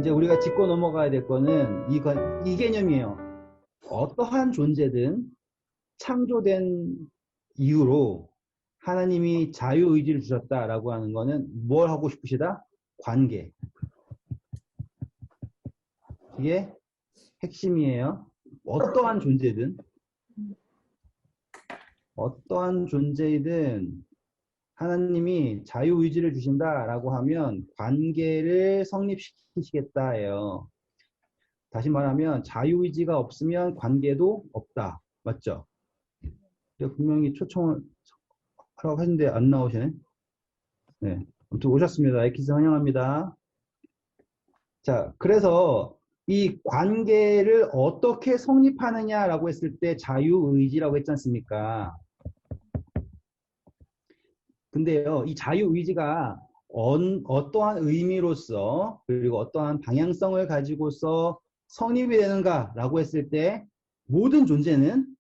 이제 우리가 짚고 넘어가야 될 거는 이 개념이에요. 어떠한 존재든 창조된 이유로 하나님이 자유의지를 주셨다라고 하는 거는 뭘 하고 싶으시다? 관계. 이게 핵심이에요. 어떠한 존재이든 하나님이 자유의지를 주신다라고 하면 관계를 성립시키시겠다예요. 다시 말하면 자유의지가 없으면 관계도 없다. 맞죠? 분명히 초청을 하라고 했는데 안 나오시네. 네. 아무튼 오셨습니다. 에키스 환영합니다. 자, 그래서 이 관계를 어떻게 성립하느냐라고 했을 때 자유의지라고 했지 않습니까? 근데요, 이 자유의지가 어떠한 의미로서 그리고 어떠한 방향성을 가지고서 성립이 되는가라고 했을 때 모든 존재는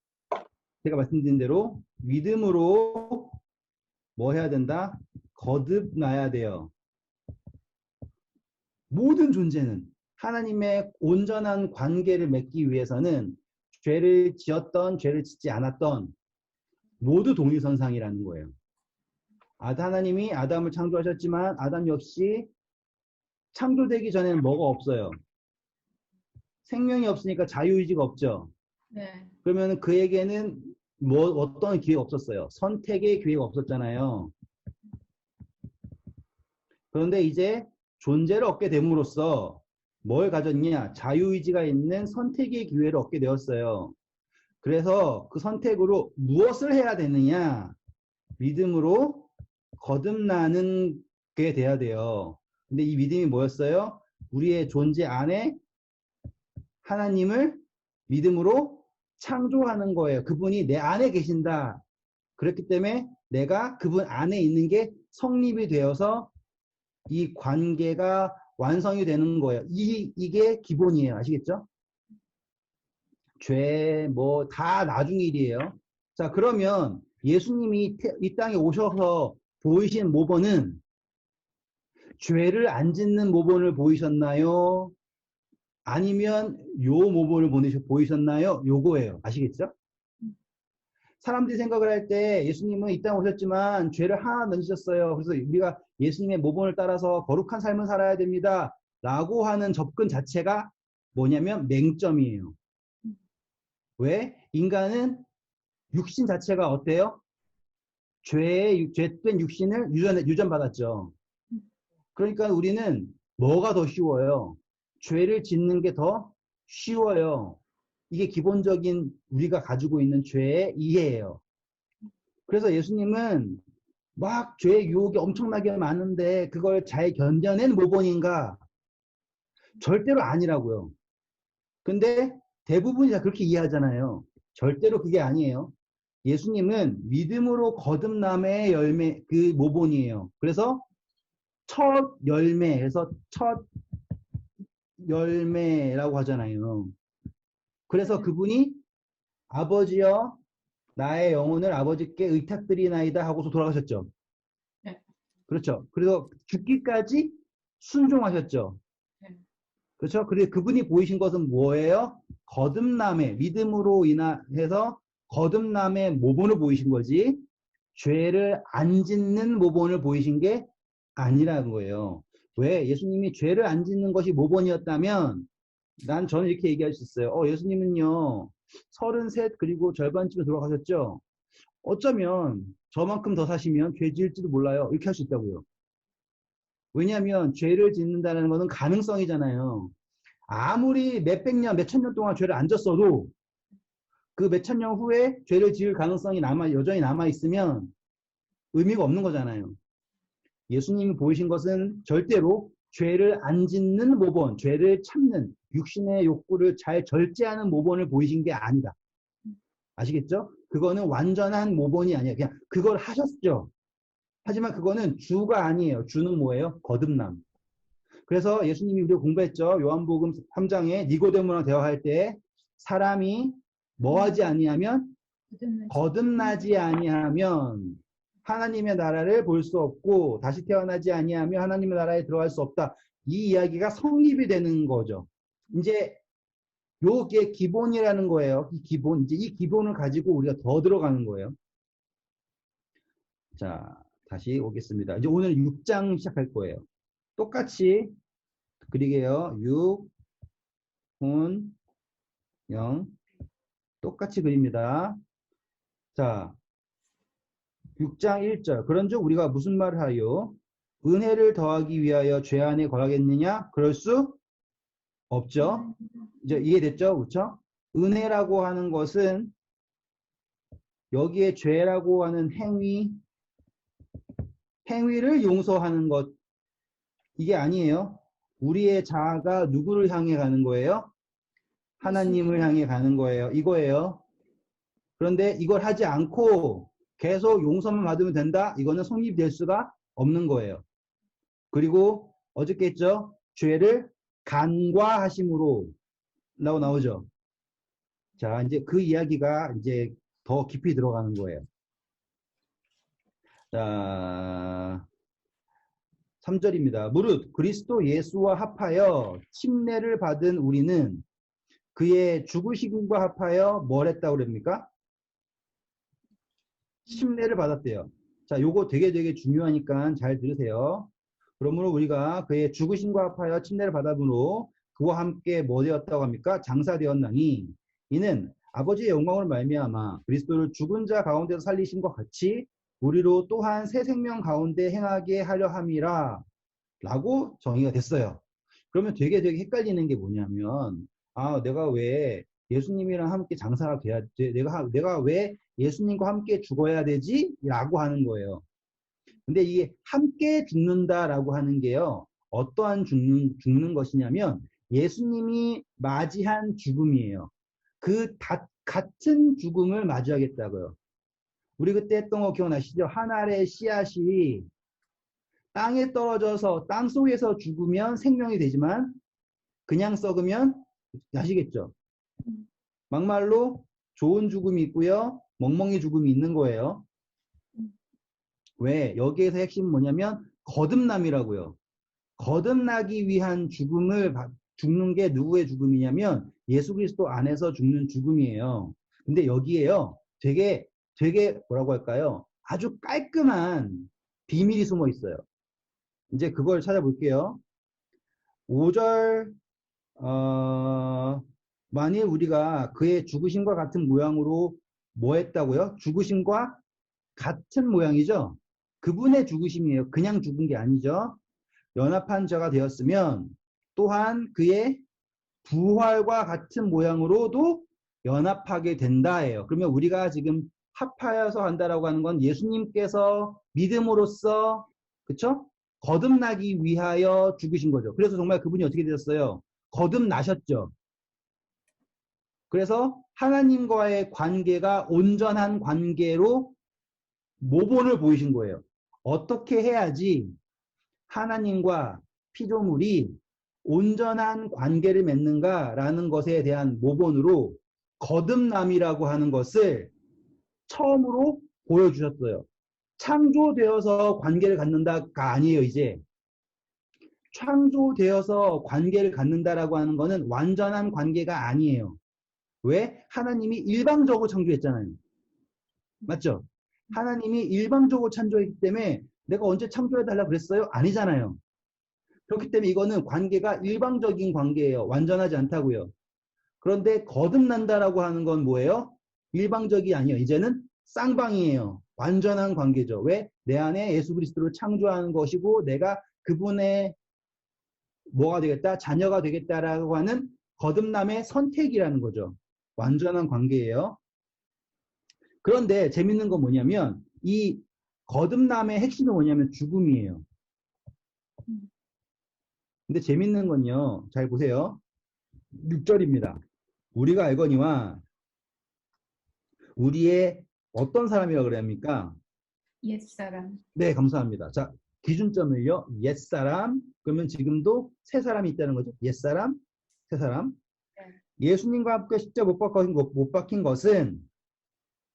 제가 말씀드린 대로 믿음으로 뭐 해야 된다? 거듭나야 돼요. 모든 존재는 하나님의 온전한 관계를 맺기 위해서는 죄를 지었던 죄를 짓지 않았던 모두 동일선상이라는 거예요. 하나님이 아담을 창조하셨지만 아담 역시 창조되기 전에는 뭐가 없어요? 생명이 없으니까 자유의지가 없죠. 네. 그러면 그에게는 어떤 기회가 없었어요? 선택의 기회가 없었잖아요. 그런데 이제 존재를 얻게 됨으로써 뭘 가졌냐? 자유의지가 있는 선택의 기회를 얻게 되었어요. 그래서 그 선택으로 무엇을 해야 되느냐? 믿음으로 거듭나는 게 돼야 돼요. 근데 이 믿음이 뭐였어요? 우리의 존재 안에 하나님을 믿음으로 창조하는 거예요. 그분이 내 안에 계신다. 그렇기 때문에 내가 그분 안에 있는 게 성립이 되어서 이 관계가 완성이 되는 거예요. 이게 기본이에요. 아시겠죠? 죄, 다 나중 일이에요. 자, 그러면 예수님이 이 땅에 오셔서 보이신 모본은 죄를 안 짓는 모본을 보이셨나요? 아니면 요 모본을 보이셨나요? 요거예요. 아시겠죠? 사람들이 생각을 할 때 예수님은 이 땅에 오셨지만 죄를 하나 넣으셨어요. 그래서 우리가 예수님의 모본을 따라서 거룩한 삶을 살아야 됩니다. 라고 하는 접근 자체가 뭐냐면 맹점이에요. 왜? 인간은 육신 자체가 어때요? 죄된 육신을 유전받았죠. 그러니까 우리는 뭐가 더 쉬워요? 죄를 짓는 게 더 쉬워요. 이게 기본적인 우리가 가지고 있는 죄의 이해예요. 그래서 예수님은 막 죄의 유혹이 엄청나게 많은데 그걸 잘 견뎌낸 모본인가? 절대로 아니라고요. 근데 대부분이 다 그렇게 이해하잖아요. 절대로 그게 아니에요. 예수님은 믿음으로 거듭남의 열매, 그 모본이에요. 그래서 첫 열매에서 첫 열매라고 하잖아요. 그래서 그분이 아버지여 나의 영혼을 아버지께 의탁드리나이다 하고서 돌아가셨죠. 네. 그렇죠. 그래서 죽기까지 순종하셨죠. 네. 그렇죠. 그리고 그분이 보이신 것은 뭐예요? 거듭남의 믿음으로 인해서 거듭남의 모본을 보이신 거지 죄를 안 짓는 모본을 보이신 게 아니라는 거예요. 왜? 예수님이 죄를 안 짓는 것이 모본이었다면 저는 이렇게 얘기할 수 있어요. 예수님은요 33 그리고 절반쯤에 돌아가셨죠. 어쩌면 저만큼 더 사시면 죄 지을지도 몰라요. 이렇게 할 수 있다고요. 왜냐하면 죄를 짓는다는 것은 가능성이잖아요. 아무리 몇백 년, 몇천 년 동안 죄를 안 졌어도 그 몇천 년 후에 죄를 지을 가능성이 여전히 남아있으면 의미가 없는 거잖아요. 예수님이 보이신 것은 절대로 죄를 안 짓는 모본, 죄를 참는 육신의 욕구를 잘 절제하는 모본을 보이신 게 아니다. 아시겠죠? 그거는 완전한 모본이 아니에요. 그냥 그걸 하셨죠. 하지만 그거는 주가 아니에요. 주는 뭐예요? 거듭남. 그래서 예수님이 우리가 공부했죠. 요한복음 3장에 니고데모랑 대화할 때 사람이 뭐하지 아니하면 거듭나지 아니하면 하나님의 나라를 볼 수 없고 다시 태어나지 아니하면 하나님의 나라에 들어갈 수 없다. 이 이야기가 성립이 되는 거죠. 이제 요게 기본이라는 거예요. 이 기본, 이제 이 기본을 가지고 우리가 더 들어가는 거예요. 자, 다시 오겠습니다. 이제 오늘 6장 시작할 거예요. 똑같이 그리게요. 6, 혼, 0. 똑같이 그립니다. 자, 6장 1절. 그런즉 우리가 무슨 말을 하요? 은혜를 더하기 위하여 죄 안에 거하겠느냐? 그럴 수 없죠. 이제 이해됐죠? 그렇죠? 은혜라고 하는 것은 여기에 죄라고 하는 행위를 용서하는 것, 이게 아니에요. 우리의 자아가 누구를 향해 가는 거예요? 하나님을 향해 가는 거예요. 이거예요. 그런데 이걸 하지 않고 계속 용서만 받으면 된다? 이거는 성립될 수가 없는 거예요. 그리고 어저께 했죠? 죄를 간과하심으로 나오죠. 자, 이제 그 이야기가 이제 더 깊이 들어가는 거예요. 자, 3절입니다. 무릇 그리스도 예수와 합하여 침례를 받은 우리는 그의 죽으심과 합하여 뭘 했다고 그럽니까? 침례를 받았대요. 자, 요거 되게 중요하니까 잘 들으세요. 그러므로 우리가 그의 죽으심과 합하여 침례를 받았으므로 그와 함께 뭐 되었다고 합니까? 장사되었나니 이는 아버지의 영광을 말미암아 그리스도를 죽은 자 가운데서 살리신 것 같이 우리로 또한 새 생명 가운데 행하게 하려 함이라 라고 정의가 됐어요. 그러면 되게 헷갈리는 게 뭐냐면 내가 왜 예수님이랑 함께 장사가 돼야 돼? 내가 왜 예수님과 함께 죽어야 되지? 라고 하는 거예요. 근데 이게 함께 죽는다라고 하는 게요. 어떠한 죽는 것이냐면 예수님이 맞이한 죽음이에요. 같은 죽음을 마주하겠다고요. 우리 그때 했던 거 기억나시죠? 한 알의 씨앗이 땅에 떨어져서 땅 속에서 죽으면 생명이 되지만 그냥 썩으면 아시겠죠? 막말로 좋은 죽음이 있고요. 멍멍이 죽음이 있는 거예요. 왜? 여기에서 핵심은 뭐냐면 거듭남이라고요. 거듭나기 위한 죽는 게 누구의 죽음이냐면 예수 그리스도 안에서 죽는 죽음이에요. 근데 여기에요. 되게 뭐라고 할까요? 아주 깔끔한 비밀이 숨어 있어요. 이제 그걸 찾아볼게요. 5절 만일 우리가 그의 죽으심과 같은 모양으로 뭐 했다고요? 죽으심과 같은 모양이죠? 그분의 죽으심이에요. 그냥 죽은 게 아니죠. 연합한 자가 되었으면 또한 그의 부활과 같은 모양으로도 연합하게 된다예요. 그러면 우리가 지금 합하여서 한다라고 하는 건 예수님께서 믿음으로써 그쵸? 거듭나기 위하여 죽으신 거죠. 그래서 정말 그분이 어떻게 되셨어요? 거듭나셨죠. 그래서 하나님과의 관계가 온전한 관계로 모본을 보이신 거예요. 어떻게 해야지 하나님과 피조물이 온전한 관계를 맺는가라는 것에 대한 모본으로 거듭남이라고 하는 것을 처음으로 보여주셨어요. 창조되어서 관계를 갖는다가 아니에요, 이제. 창조되어서 관계를 갖는다라고 하는 것은 완전한 관계가 아니에요. 왜? 하나님이 일방적으로 창조했잖아요. 맞죠? 하나님이 일방적으로 창조했기 때문에 내가 언제 창조해달라고 그랬어요? 아니잖아요. 그렇기 때문에 이거는 관계가 일방적인 관계예요. 완전하지 않다고요. 그런데 거듭난다라고 하는 건 뭐예요? 일방적이 아니에요. 이제는 쌍방이에요. 완전한 관계죠. 왜? 내 안에 예수 그리스도를 창조하는 것이고 내가 그분의 뭐가 되겠다? 자녀가 되겠다라고 하는 거듭남의 선택이라는 거죠. 완전한 관계예요. 그런데 재밌는 건 뭐냐면 이 거듭남의 핵심이 뭐냐면 죽음이에요. 근데 재밌는 건요. 잘 보세요. 6절입니다. 우리가 알거니와 우리의 어떤 사람이라고 그래야 합니까? 옛사람. 네, 감사합니다. 자, 기준점을요. 옛사람, 그러면 지금도 새 사람이 있다는 거죠. 옛사람, 새 사람. 네. 예수님과 함께 십자가 못 박힌 것은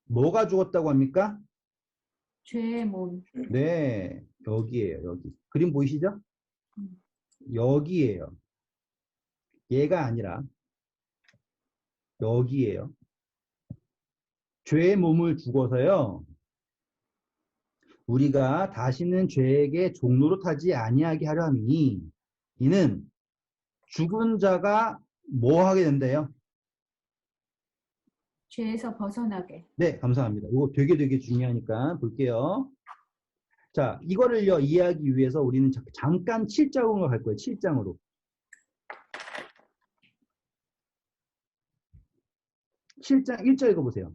뭐가 죽었다고 합니까? 죄의 몸. 네, 여기에요, 여기. 그림 보이시죠? 여기에요. 얘가 아니라 여기에요. 죄의 몸을 죽어서요. 우리가 다시는 죄에게 종노릇하지 아니하게 하려 함이니 이는 죽은 자가 뭐 하게 된대요? 죄에서 벗어나게. 네, 감사합니다. 이거 되게 중요하니까 볼게요. 자, 이거를요, 이해하기 위해서 우리는 잠깐 7장으로 갈 거예요. 7장으로. 7장 1절 읽어보세요.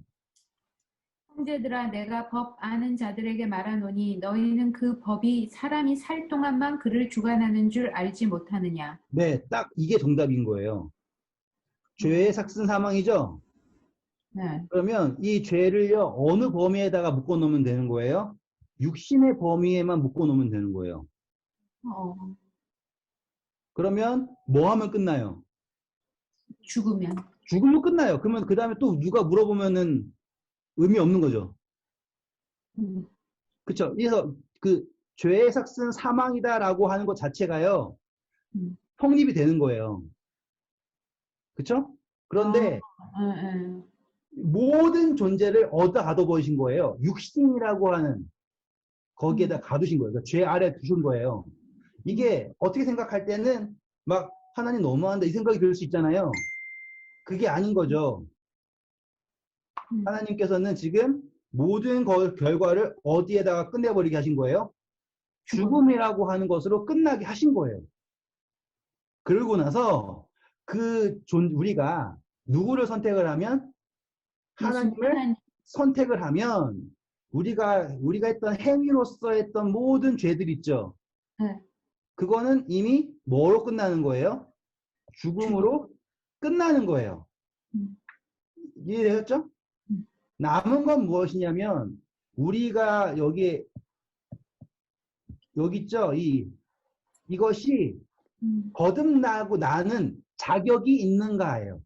형제들아 내가 법 아는 자들에게 말하노니 너희는 그 법이 사람이 살 동안만 그를 주관하는 줄 알지 못하느냐. 네, 딱 이게 정답인 거예요. 죄의 삭슨 사망이죠? 네. 그러면 이 죄를요, 어느 범위에다가 묶어놓으면 되는 거예요? 육신의 범위에만 묶어놓으면 되는 거예요. 어, 그러면 뭐 하면 끝나요? 죽으면. 죽으면 끝나요. 그러면 그 다음에 또 누가 물어보면은 의미 없는 거죠. 그쵸? 그래서 그 죄의 삭슨 사망이다라고 하는 것 자체가요, 성립이 되는 거예요. 그쵸? 그런데 모든 존재를 얻어 가둬버리신 거예요. 육신이라고 하는 거기에다 가두신 거예요. 그러니까 죄 아래 두신 거예요. 이게 어떻게 생각할 때는 막 하나님 너무한다 이 생각이 들 수 있잖아요. 그게 아닌 거죠. 하나님께서는 지금 모든 결과를 어디에다가 끝내버리게 하신 거예요? 죽음이라고 하는 것으로 끝나게 하신 거예요. 그러고 나서 우리가 누구를 선택을 하면 하나님을 선택을 하면 우리가 했던 행위로서 했던 모든 죄들 있죠. 네. 그거는 이미 뭐로 끝나는 거예요? 죽음으로 끝나는 거예요. 이해되셨죠? 남은 건 무엇이냐면 우리가 여기 있죠. 이것이 거듭나고 나는 자격이 있는가예요.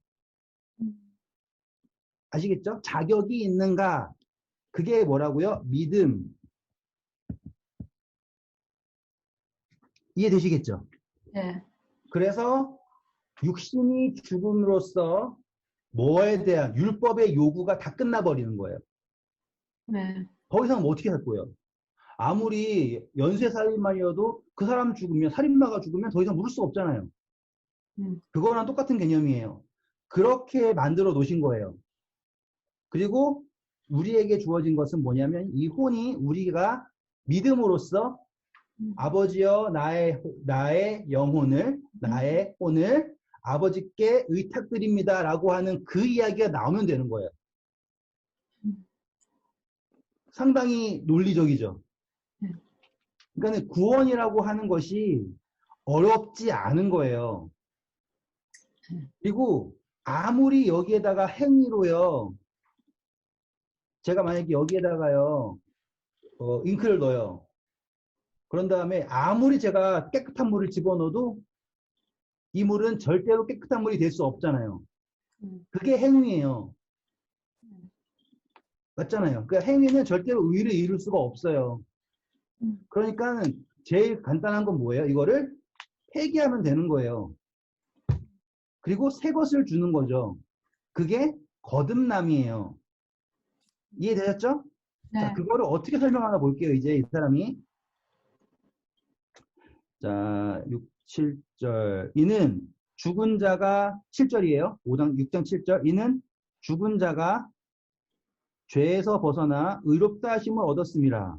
아시겠죠? 자격이 있는가? 그게 뭐라고요? 믿음. 이해되시겠죠? 네. 그래서 육신이 죽음으로써 뭐에 대한 율법의 요구가 다 끝나버리는 거예요. 네. 더 이상 뭐 어떻게 할 거예요? 아무리 연쇄살인마이어도 그 사람 죽으면, 살인마가 죽으면 더 이상 물을 수가 없잖아요. 그거랑 똑같은 개념이에요. 그렇게 만들어 놓으신 거예요. 그리고 우리에게 주어진 것은 뭐냐면 이 혼이 우리가 믿음으로써 아버지여 나의 영혼을, 나의 혼을 아버지께 의탁드립니다 라고 하는 그 이야기가 나오면 되는 거예요. 상당히 논리적이죠. 그러니까 구원이라고 하는 것이 어렵지 않은 거예요. 그리고 아무리 여기에다가 행위로요. 제가 만약에 여기에다가요. 잉크를 넣어요. 그런 다음에 아무리 제가 깨끗한 물을 집어넣어도 이 물은 절대로 깨끗한 물이 될 수 없잖아요. 그게 행위예요. 맞잖아요. 그 행위는 절대로 의를 이룰 수가 없어요. 그러니까 제일 간단한 건 뭐예요? 이거를 폐기하면 되는 거예요. 그리고 새 것을 주는 거죠. 그게 거듭남이에요. 이해되셨죠? 네. 자, 그거를 어떻게 설명하나 볼게요. 이제 이 사람이. 자, 7절. 이는 죽은 자가 7절이에요. 6장 7절. 이는 죽은 자가 죄에서 벗어나 의롭다 하심을 얻었습니다.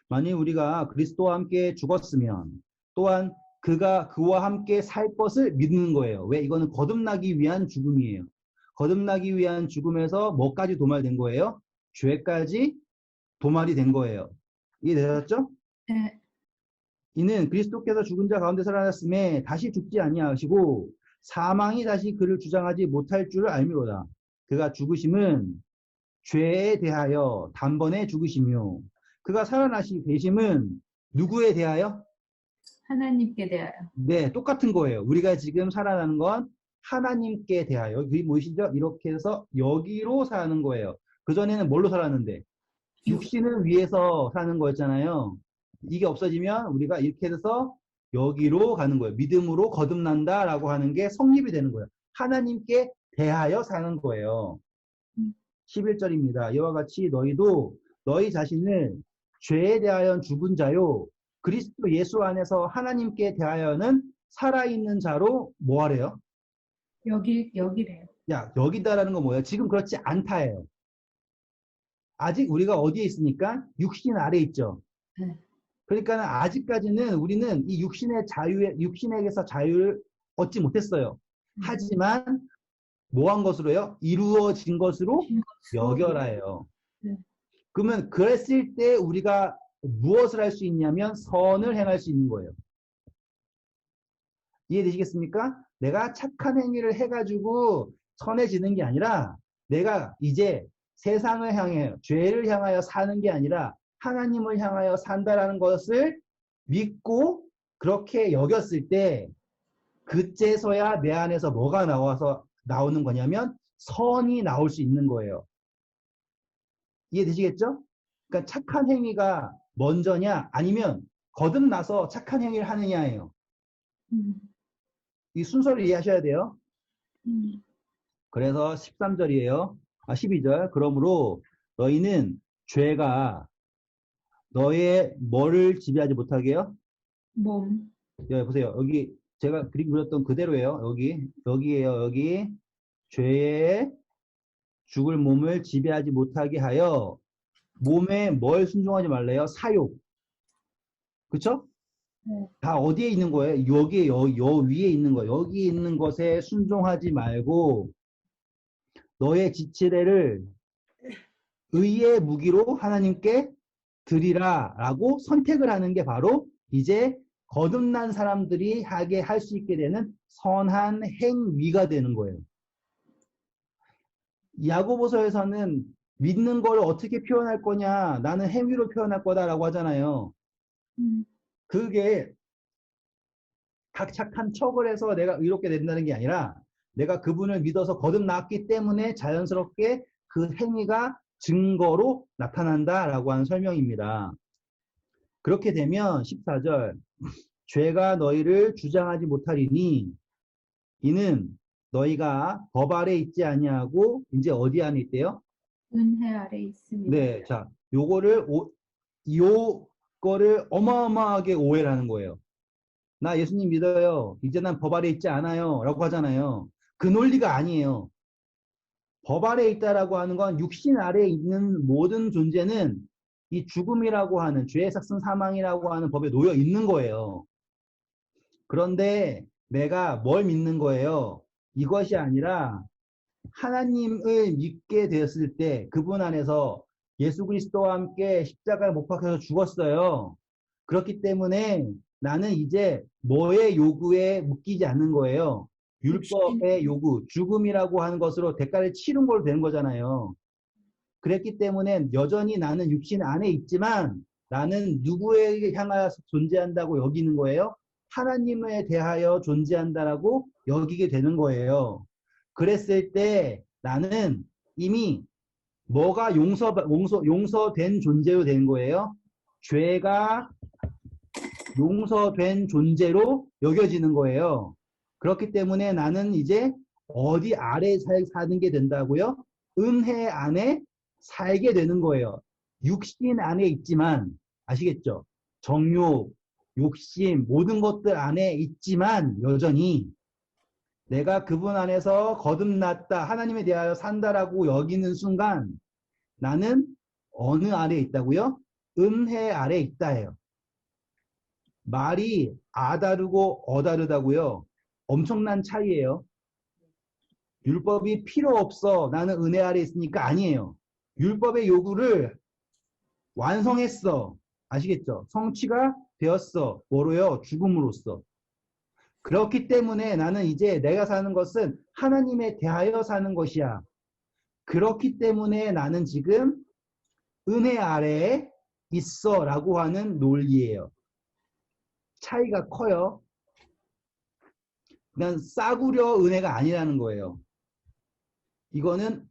만일 우리가 그리스도와 함께 죽었으면 또한 그와 함께 살 것을 믿는 거예요. 왜? 이거는 거듭나기 위한 죽음이에요. 거듭나기 위한 죽음에서 뭐까지 도말된 거예요? 죄까지 도말이 된 거예요. 이해되셨죠? 네. 이는 그리스도께서 죽은 자 가운데 살아났음에 다시 죽지 아니하시고 사망이 다시 그를 주장하지 못할 줄을 알미로다. 그가 죽으심은 죄에 대하여 단번에 죽으시며 그가 살아나시 계심은 누구에 대하여? 하나님께 대하여. 네, 똑같은 거예요. 우리가 지금 살아나는 건 하나님께 대하여. 그게 무엇이죠? 이렇게 해서 여기로 사는 거예요. 그전에는 뭘로 살았는데? 육신을 위해서 사는 거였잖아요. 이게 없어지면 우리가 이렇게 해서 여기로 가는 거예요. 믿음으로 거듭난다라고 하는 게 성립이 되는 거예요. 하나님께 대하여 사는 거예요. 11절입니다. 이와 같이 너희도 너희 자신을 죄에 대하여 죽은 자요 그리스도 예수 안에서 하나님께 대하여는 살아있는 자로 뭐 하래요? 여기래요. 야, 여기다라는 건 뭐예요? 지금 그렇지 않다예요. 아직 우리가 어디에 있으니까? 육신 아래 있죠. 네. 그러니까 아직까지는 우리는 이 육신에게서 자유를 얻지 못했어요. 하지만 뭐 한 것으로요? 이루어진 것으로 여겨라예요. 네. 그러면 그랬을 때 우리가 무엇을 할 수 있냐면 선을 행할 수 있는 거예요. 이해되시겠습니까? 내가 착한 행위를 해가지고 선해지는 게 아니라 내가 이제 세상을 향해 죄를 향하여 사는 게 아니라 하나님을 향하여 산다라는 것을 믿고 그렇게 여겼을 때 그때서야 내 안에서 뭐가 나오는 거냐면 선이 나올 수 있는 거예요. 이해되시겠죠? 그러니까 착한 행위가 먼저냐 아니면 거듭나서 착한 행위를 하느냐예요. 이 순서를 이해하셔야 돼요. 그래서 13절이에요. 12절. 그러므로 너희는 죄가 너의 뭐를 지배하지 못하게요? 몸. 여기 보세요. 여기 제가 그림 그렸던 그대로예요. 여기에요. 여기 죄의 죽을 몸을 지배하지 못하게 하여 몸에 뭘 순종하지 말래요? 사욕. 그쵸? 네. 다 어디에 있는 거예요? 여기에, 여 위에 있는 거예요. 여기 있는 것에 순종하지 말고 너의 지체를 의의 무기로 하나님께 드리라 라고 선택을 하는 게 바로 이제 거듭난 사람들이 하게 할 수 있게 되는 선한 행위가 되는 거예요. 야고보서에서는 믿는 걸 어떻게 표현할 거냐, 나는 행위로 표현할 거다라고 하잖아요. 그게 각 착한 척을 해서 내가 의롭게 된다는 게 아니라 내가 그분을 믿어서 거듭났기 때문에 자연스럽게 그 행위가 증거로 나타난다라고 하는 설명입니다. 그렇게 되면 14절 죄가 너희를 주장하지 못하리니 이는 너희가 법 아래 있지 아니하고 이제 어디 안에 있대요? 은혜 아래 있습니다. 네, 자, 요거를 어마어마하게 오해를 하는 거예요. 나 예수님 믿어요. 이제 난 법 아래 있지 않아요. 라고 하잖아요. 그 논리가 아니에요. 법 아래 있다라고 하는 건 육신 아래에 있는 모든 존재는 이 죽음이라고 하는 죄의 삭슨 사망이라고 하는 법에 놓여 있는 거예요. 그런데 내가 뭘 믿는 거예요? 이것이 아니라 하나님을 믿게 되었을 때 그분 안에서 예수 그리스도와 함께 십자가에 못 박혀서 죽었어요. 그렇기 때문에 나는 이제 뭐의 요구에 묶이지 않는 거예요. 율법의 요구, 죽음이라고 하는 것으로 대가를 치른 걸로 되는 거잖아요. 그랬기 때문에 여전히 나는 육신 안에 있지만 나는 누구에게 향하여 존재한다고 여기는 거예요? 하나님에 대하여 존재한다라고 여기게 되는 거예요. 그랬을 때 나는 이미 뭐가 용서된 존재로 된 거예요? 죄가 용서된 존재로 여겨지는 거예요. 그렇기 때문에 나는 이제 어디 아래 사는 게 된다고요? 은혜 안에 살게 되는 거예요. 육신 안에 있지만 아시겠죠? 정욕, 욕심 모든 것들 안에 있지만 여전히 내가 그분 안에서 거듭났다 하나님에 대하여 산다라고 여기는 순간 나는 어느 아래에 있다고요? 은혜 아래에 있다예요. 말이 아다르고 어다르다고요. 엄청난 차이예요. 율법이 필요 없어. 나는 은혜 아래 있으니까 아니에요. 율법의 요구를 완성했어. 아시겠죠? 성취가 되었어. 뭐로요? 죽음으로써. 그렇기 때문에 나는 이제 내가 사는 것은 하나님에 대하여 사는 것이야. 그렇기 때문에 나는 지금 은혜 아래에 있어 라고 하는 논리예요. 차이가 커요. 그냥 싸구려 은혜가 아니라는 거예요. 이거는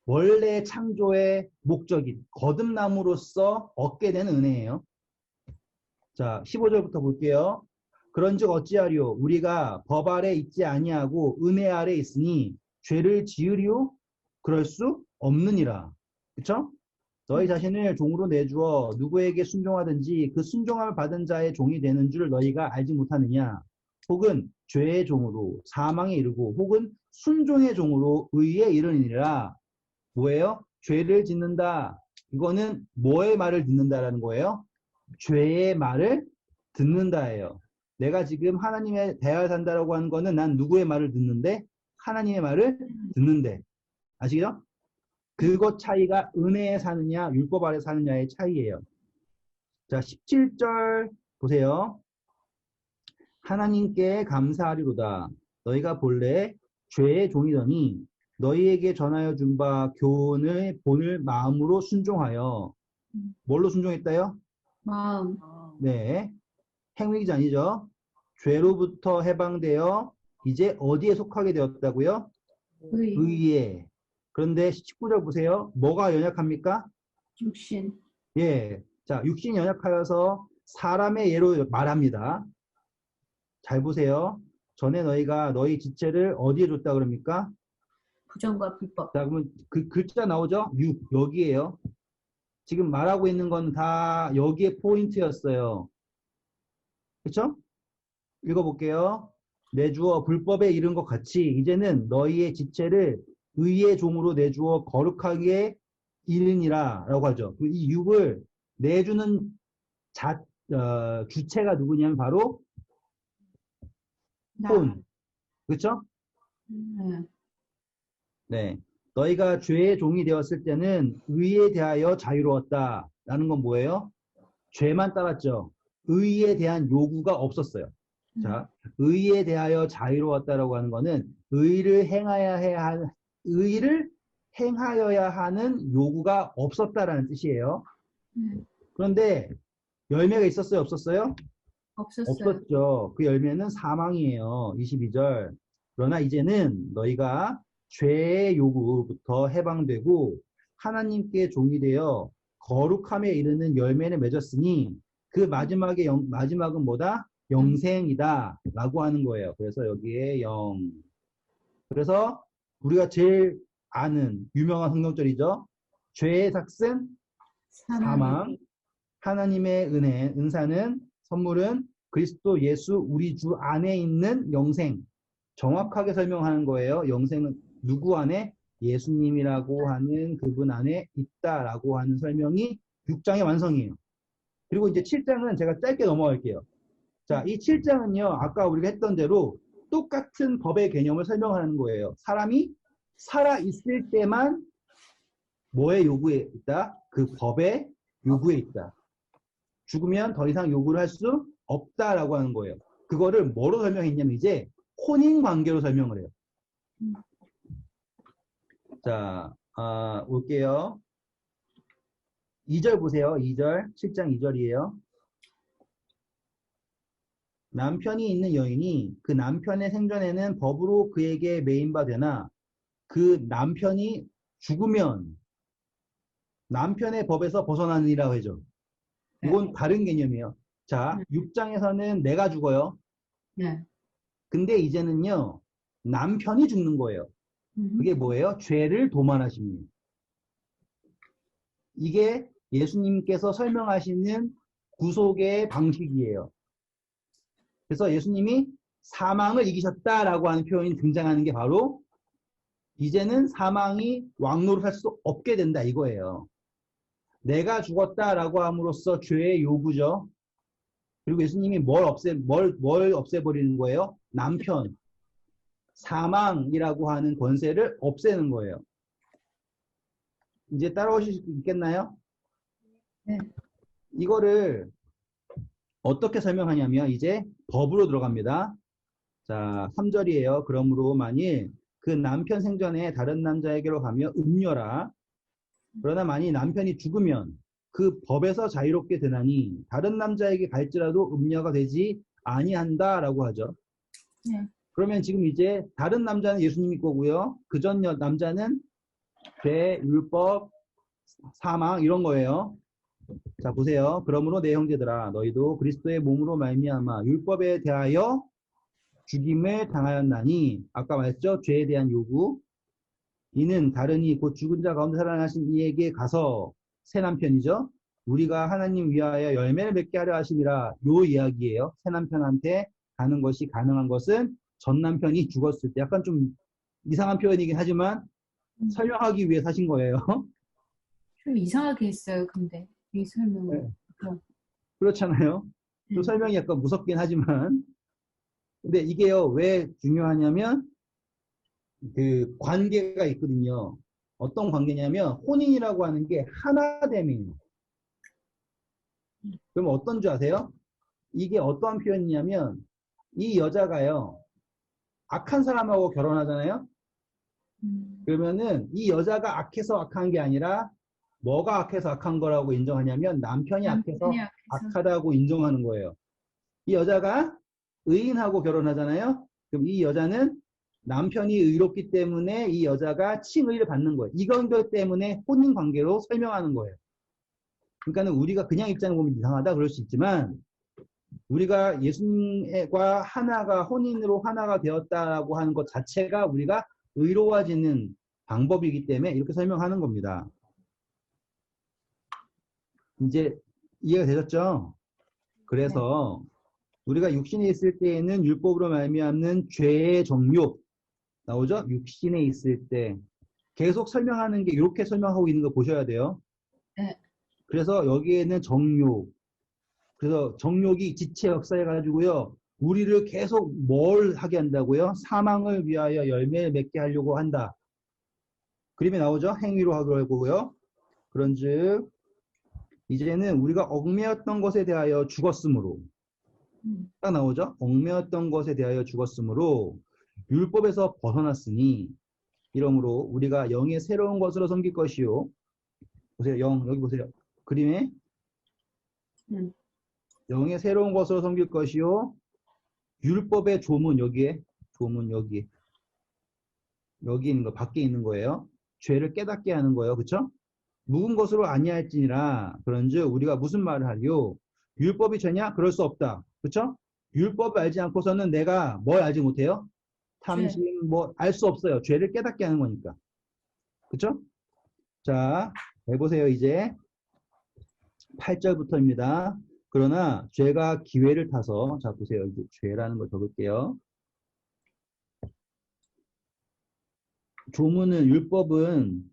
원래 창조의 목적인 거듭남으로써 얻게 되는 은혜예요. 자, 15절부터 볼게요. 그런즉 어찌하리요? 우리가 법 아래 있지 아니하고 은혜 아래 있으니 죄를 지으리요? 그럴 수 없느니라. 그쵸? 너희 자신을 종으로 내주어 누구에게 순종하든지 그 순종함을 받은 자의 종이 되는 줄 너희가 알지 못하느냐? 혹은 죄의 종으로 사망에 이르고 혹은 순종의 종으로 의에 이르느니라. 뭐예요? 죄를 짓는다. 이거는 뭐의 말을 듣는다라는 거예요? 죄의 말을 듣는다예요. 내가 지금 하나님의 대화를 산다라고 하는 거는 난 누구의 말을 듣는데? 하나님의 말을 듣는데. 아시죠? 그것 차이가 은혜에 사느냐, 율법 아래 사느냐의 차이예요. 자, 17절 보세요. 하나님께 감사하리로다. 너희가 본래 죄의 종이더니 너희에게 전하여 준 바 교훈의 본을 마음으로 순종하여 뭘로 순종했다요? 마음, 네. 행위가 아니죠. 죄로부터 해방되어 이제 어디에 속하게 되었다고요? 의, 의에. 그런데 19절 보세요. 뭐가 연약합니까? 육신, 예. 자, 육신이 연약하여서 사람의 예로 말합니다. 잘 보세요. 전에 너희가 너희 지체를 어디에 줬다 그럽니까? 부정과 불법. 자, 그러면 그 글자 나오죠? 여기에요. 지금 말하고 있는 건 다 여기에 포인트였어요. 그쵸? 읽어볼게요. 내주어 불법에 이른 것 같이 이제는 너희의 지체를 의의 종으로 내주어 거룩하게 이르니라 라고 하죠. 이 육을 내주는 주체가 누구냐면 바로 나, 혼. 그쵸? 네. 네. 너희가 죄의 종이 되었을 때는 의에 대하여 자유로웠다. 라는 건 뭐예요? 죄만 따랐죠. 의에 대한 요구가 없었어요. 자, 의에 대하여 자유로웠다라고 하는 거는 의를 행하여야 하는 요구가 없었다라는 뜻이에요. 그런데 열매가 있었어요, 없었어요? 없었어요. 없었죠. 그 열매는 사망이에요. 22절. 그러나 이제는 너희가 죄의 요구부터 해방되고 하나님께 종이 되어 거룩함에 이르는 열매를 맺었으니 그 마지막은 뭐다? 영생이다. 라고 하는 거예요. 그래서 여기에 영. 그래서 우리가 제일 아는 유명한 성경절이죠. 죄의 삭은 사망. 하나님의 은사는 선물은 그리스도 예수 우리 주 안에 있는 영생. 정확하게 설명하는 거예요. 영생은 누구 안에? 예수님이라고 하는 그분 안에 있다라고 하는 설명이 6장의 완성이에요. 그리고 이제 7장은 제가 짧게 넘어갈게요. 자, 이 7장은요, 아까 우리가 했던 대로 똑같은 법의 개념을 설명하는 거예요. 사람이 살아있을 때만 뭐의 요구에 있다? 그 법의 요구에 있다. 죽으면 더 이상 요구를 할 수 없다라고 하는 거예요. 그거를 뭐로 설명했냐면 이제 혼인 관계로 설명을 해요. 자, 올게요. 2절 보세요. 2절, 7장 2절이에요. 남편이 있는 여인이 그 남편의 생전에는 법으로 그에게 매인바 되나 그 남편이 죽으면 남편의 법에서 벗어나느니라고 하죠. 이건 다른 개념이에요. 자, 6장에서는 내가 죽어요. 네. 근데 이제는요, 남편이 죽는 거예요. 그게 뭐예요? 죄를 도말하십니다. 이게 예수님께서 설명하시는 구속의 방식이에요. 그래서 예수님이 사망을 이기셨다라고 하는 표현이 등장하는 게 바로 이제는 사망이 왕노릇할 수 없게 된다 이거예요. 내가 죽었다라고 함으로써 죄의 요구죠. 그리고 예수님이 뭘 없애버리는 거예요? 남편. 사망이라고 하는 권세를 없애는 거예요. 이제 따라오실 수 있겠나요? 네. 이거를 어떻게 설명하냐면 이제 법으로 들어갑니다. 자, 3절이에요. 그러므로 만일 그 남편 생전에 다른 남자에게로 가며 음녀라. 그러나 만일 남편이 죽으면 그 법에서 자유롭게 되나니 다른 남자에게 갈지라도 음녀가 되지 아니한다라고 하죠. 네. 그러면 지금 이제 다른 남자는 예수님이 거고요. 그전 남자는 죄, 율법, 사망 이런 거예요. 자, 보세요. 그러므로 내 형제들아, 너희도 그리스도의 몸으로 말미암아 율법에 대하여 죽임을 당하였나니, 아까 말했죠? 죄에 대한 요구. 이는 다르니 곧 죽은 자 가운데 살아나신 이에게 가서, 새 남편이죠? 우리가 하나님 위하여 열매를 맺게 하려 하심이라, 요 이야기예요. 새 남편한테 가는 것이 가능한 것은 전 남편이 죽었을 때. 약간 좀 이상한 표현이긴 하지만 설명하기 위해 사신 거예요. 좀 이상하게 했어요, 근데. 이 설명을. 네, 어, 그렇잖아요. 또 설명이 약간 무섭긴 하지만. 근데 이게요, 왜 중요하냐면, 그 관계가 있거든요. 어떤 관계냐면, 혼인이라고 하는 게 하나됨이에요. 그럼 어떤 줄 아세요? 이게 어떠한 표현이냐면, 이 여자가요, 악한 사람하고 결혼하잖아요? 그러면은 이 여자가 악해서 악한 게 아니라 뭐가 악해서 악한 거라고 인정하냐면 남편이 남편이 악해서 앞에서. 악하다고 인정하는 거예요. 이 여자가 의인하고 결혼하잖아요? 그럼 이 여자는 남편이 의롭기 때문에 이 여자가 칭의를 받는 거예요. 이건 것 때문에 혼인 관계로 설명하는 거예요. 그러니까는 우리가 그냥 입장을 보면 이상하다 그럴 수 있지만 우리가 예수님과 하나가 혼인으로 하나가 되었다라고 하는 것 자체가 우리가 의로워지는 방법이기 때문에 이렇게 설명하는 겁니다. 이제 이해가 되셨죠? 네. 그래서 우리가 육신에 있을 때에는 율법으로 말미암는 죄의 정욕 나오죠? 육신에 있을 때 계속 설명하는 게 이렇게 설명하고 있는 거 보셔야 돼요. 네. 그래서 여기에는 정욕, 그래서 정욕이 지체 역사해 가지고요. 우리를 계속 뭘 하게 한다고요? 사망을 위하여 열매를 맺게 하려고 한다. 그림에 나오죠? 행위로 하고요. 그런즉 이제는 우리가 얽매였던 것에 대하여 죽었으므로 딱 나오죠? 얽매였던 것에 대하여 죽었으므로 율법에서 벗어났으니 이러므로 우리가 영의 새로운 것으로 섬길 것이요. 보세요. 영 여기 보세요. 그림에 음. 영의 새로운 것으로 섬길 것이요. 율법의 조문 여기에 조문 여기 있는 거 밖에 있는 거예요. 죄를 깨닫게 하는 거예요. 그쵸? 묵은 것으로 아니할지니라 그런즉 우리가 무슨 말을 하리요? 율법이 죄냐? 그럴 수 없다. 그쵸? 율법을 알지 않고서는 내가 뭘 알지 못해요? 죄. 탐심 뭐 알 수 없어요. 죄를 깨닫게 하는 거니까. 그쵸? 자, 해보세요. 이제 8절부터입니다. 그러나 죄가 기회를 타서 자 보세요. 이제 죄라는 걸 적을게요. 조문은 율법은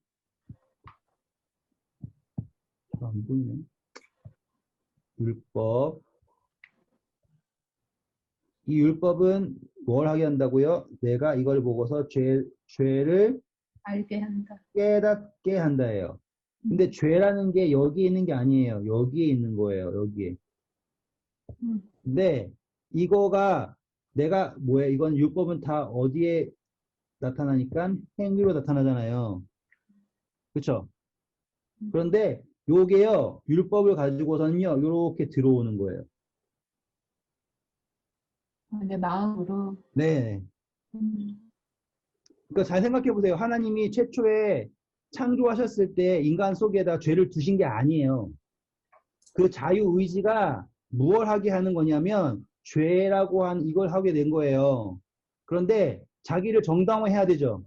안 보이네. 율법. 이 율법은 뭘 하게 한다고요? 내가 이걸 보고서 죄를 알게 한다. 깨닫게 한다예요. 근데 죄라는 게 여기에 있는 게 아니에요. 여기에 있는 거예요. 여기에. 음. 근데 이거가 내가 뭐야? 이건 율법은 다 어디에 나타나니까 행위로 나타나잖아요. 그쵸? 그런데 요게요. 율법을 가지고서는요. 요렇게 들어오는 거예요. 내 마음으로. 네. 음. 그러니까 잘 생각해 보세요. 하나님이 최초에 창조하셨을 때 인간 속에다 죄를 두신 게 아니에요. 그 자유의지가 무엇 하게 하는 거냐면 죄라고 한 이걸 하게 된 거예요. 그런데 자기를 정당화해야 되죠.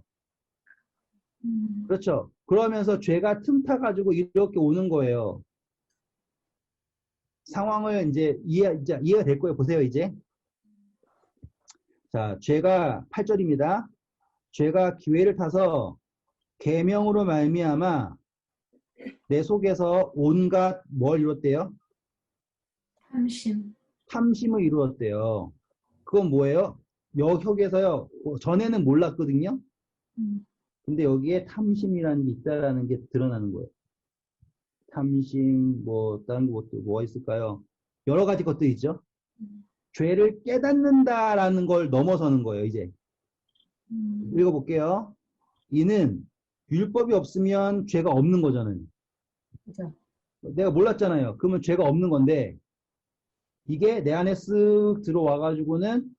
그렇죠. 그러면서 죄가 틈타가지고 이렇게 오는 거예요. 상황을 이제 이해가 될 거예요. 보세요, 이제. 자, 죄가 8절입니다. 죄가 기회를 타서 계명으로 말미암아 내 속에서 온갖 뭘 이뤘대요? 탐심. 탐심을 이루었대요. 그건 뭐예요? 여기서요. 전에는 몰랐거든요. 음. 근데 여기에 탐심이라는 게 있다라는 게 드러나는 거예요. 탐심, 뭐 다른 것도 뭐가 있을까요? 여러 가지 것들이 있죠. 죄를 깨닫는다라는 걸 넘어서는 거예요. 이제 읽어볼게요. 이는 율법이 없으면 죄가 없는 거잖아요. 그죠. 내가 몰랐잖아요. 그러면 죄가 없는 건데 이게 내 안에 쓱 들어와가지고는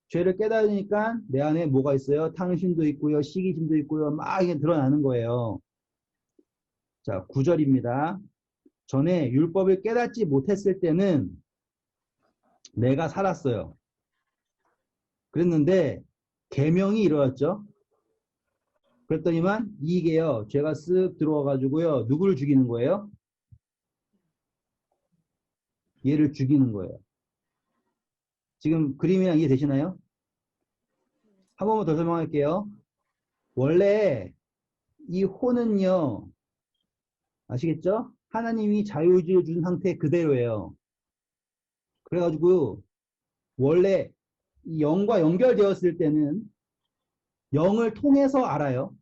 죄를 깨달으니까 내 안에 뭐가 있어요? 탕심도 있고요. 시기심도 있고요. 막 이게 드러나는 거예요. 자, 9절입니다. 전에 율법을 깨닫지 못했을 때는 내가 살았어요. 그랬는데 계명이 이루어졌죠. 그랬더니만 이게요. 죄가 쓱 들어와가지고요. 누구를 죽이는 거예요? 얘를 죽이는 거예요. 지금 그림이랑 이해되시나요? 한 번만 더 설명할게요. 원래 이 혼은요. 아시겠죠? 하나님이 자유의지를 준 상태 그대로예요. 그래가지고 원래 이 영과 연결되었을 때는 영을 통해서 알아요.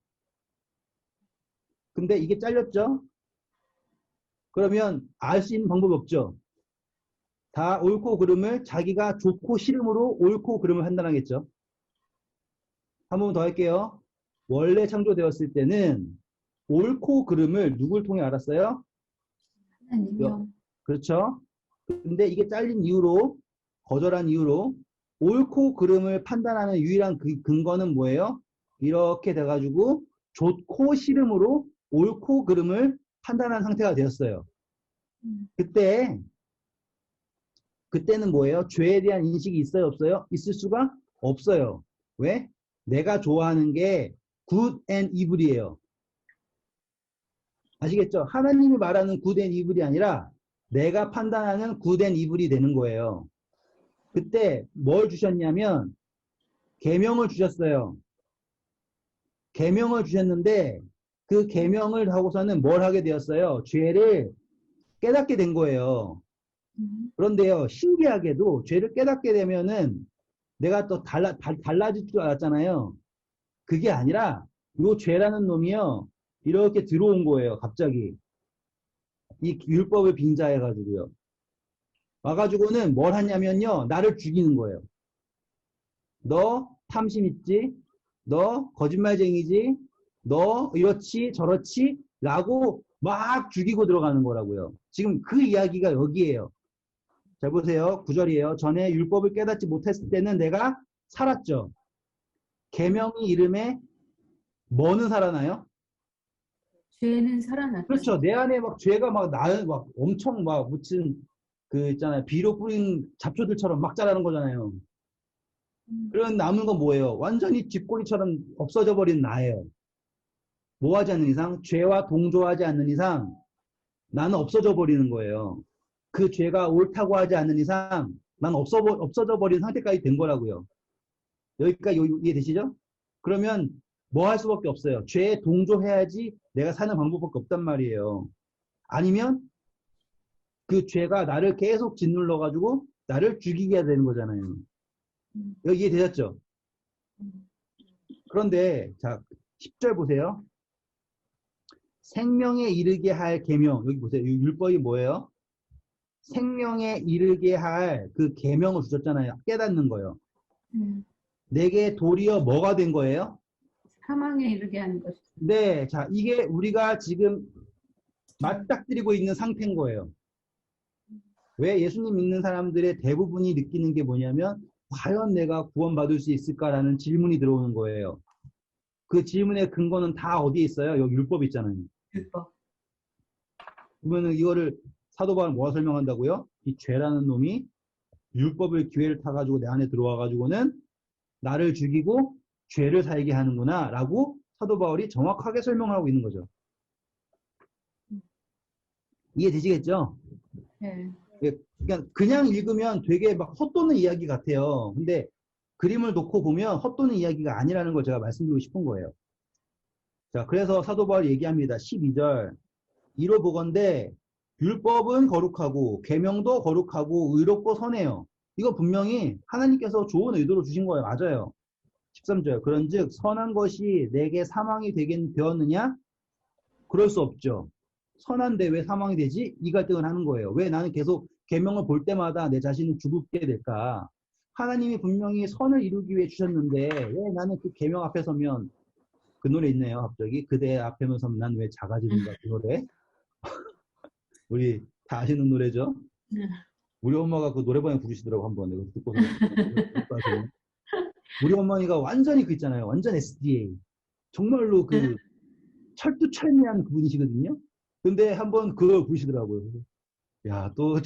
근데 이게 잘렸죠? 그러면 알 수 있는 방법이 없죠. 다 옳고 그름을 자기가 좋고 싫음으로 옳고 그름을 판단하겠죠. 한 번 더 할게요. 원래 창조되었을 때는 옳고 그름을 누굴 통해 알았어요? 하나님요. 그렇죠? 근데 이게 잘린 이유로, 거절한 이유로 옳고 그름을 판단하는 유일한 그 근거는 뭐예요? 이렇게 돼가지고 좋고 싫음으로 옳고 그름을 판단한 상태가 되었어요. 그때는 뭐예요? 죄에 대한 인식이 있어요? 없어요? 있을 수가 없어요. 왜? 내가 좋아하는 게 good and evil이에요. 아시겠죠? 하나님이 말하는 good and evil이 아니라 내가 판단하는 good and evil이 되는 거예요. 그때 뭘 주셨냐면 계명을 주셨어요. 계명을 주셨는데 그 계명을 하고서는 뭘 하게 되었어요? 죄를 깨닫게 된 거예요. 그런데요, 신기하게도 죄를 깨닫게 되면은 내가 또 달라질 줄 알았잖아요. 그게 아니라 요 죄라는 놈이요, 이렇게 들어온 거예요, 갑자기. 이 율법을 빙자해가지고요. 와가지고는 뭘 하냐면요, 나를 죽이는 거예요. 너 탐심 있지? 너 거짓말쟁이지? 너 이렇지 저렇지? 라고 막 죽이고 들어가는 거라고요. 지금 그 이야기가 여기에요. 잘 보세요. 9절이에요. 전에 율법을 깨닫지 못했을 때는 내가 살았죠. 계명이 이름에 뭐는 살아나요? 죄는 살아났죠. 그렇죠. 내 안에 막 죄가 막 엄청 막 무슨 그 있잖아요. 비료 뿌린 잡초들처럼 막 자라는 거잖아요. 그런 남은 건 뭐예요? 완전히 쥐꼬리처럼 없어져 버린 나예요. 뭐 하지 않는 이상? 죄와 동조하지 않는 이상 나는 없어져 버리는 거예요. 그 죄가 옳다고 하지 않는 이상 난 없어져 버린 상태까지 된 거라고요. 여기까지 이해되시죠? 그러면 뭐 할 수밖에 없어요. 죄에 동조해야지 내가 사는 방법밖에 없단 말이에요. 아니면 그 죄가 나를 계속 짓눌러가지고 나를 죽이게 해야 되는 거잖아요. 여기 이해되셨죠? 그런데 자 10절 보세요. 생명에 이르게 할 계명. 여기 보세요. 율법이 뭐예요? 생명에 이르게 할 그 계명을 주셨잖아요. 깨닫는 거요. 내게 도리어 뭐가 된 거예요? 사망에 이르게 하는 것이죠. 네, 자 이게 우리가 지금 맞닥뜨리고 있는 상태인 거예요. 왜 예수님 믿는 사람들의 대부분이 느끼는 게 뭐냐면 과연 내가 구원받을 수 있을까라는 질문이 들어오는 거예요. 그 질문의 근거는 다 어디에 있어요? 여기 율법 있잖아요. 율법. 그러면은 이거를 사도 바울은 뭐가 설명한다고요? 이 죄라는 놈이 율법의 기회를 타가지고 내 안에 들어와가지고는 나를 죽이고 죄를 살게 하는구나 라고 사도 바울이 정확하게 설명하고 있는 거죠. 이해되시겠죠? 네. 그냥 읽으면 되게 막 헛도는 이야기 같아요. 근데 그림을 놓고 보면 헛도는 이야기가 아니라는 걸 제가 말씀드리고 싶은 거예요. 자, 그래서 사도 바울 얘기합니다. 12절. 이로 보건대 율법은 거룩하고 계명도 거룩하고 의롭고 선해요. 이거 분명히 하나님께서 좋은 의도로 주신 거예요. 맞아요. 13절. 그런즉 선한 것이 내게 사망이 되긴 되었느냐? 그럴 수 없죠. 선한데 왜 사망이 되지? 이 갈등을 하는 거예요. 왜 나는 계속 계명을 볼 때마다 내 자신을 죽게 될까? 하나님이 분명히 선을 이루기 위해 주셨는데 왜 나는 그 계명 앞에 서면 그 노래 있네요. 갑자기 그대 앞에 서면 난 왜 작아지는가 그 노래. 우리 다 아시는 노래죠. 우리 엄마가 그 노래방에 부르시더라고 한번 내가 듣고 우리 어머니가 완전히 그 있잖아요. 완전 SDA. 정말로 그 철두철미한 그분이시거든요. 근데 한번 그걸 부르시더라고요. 야, 또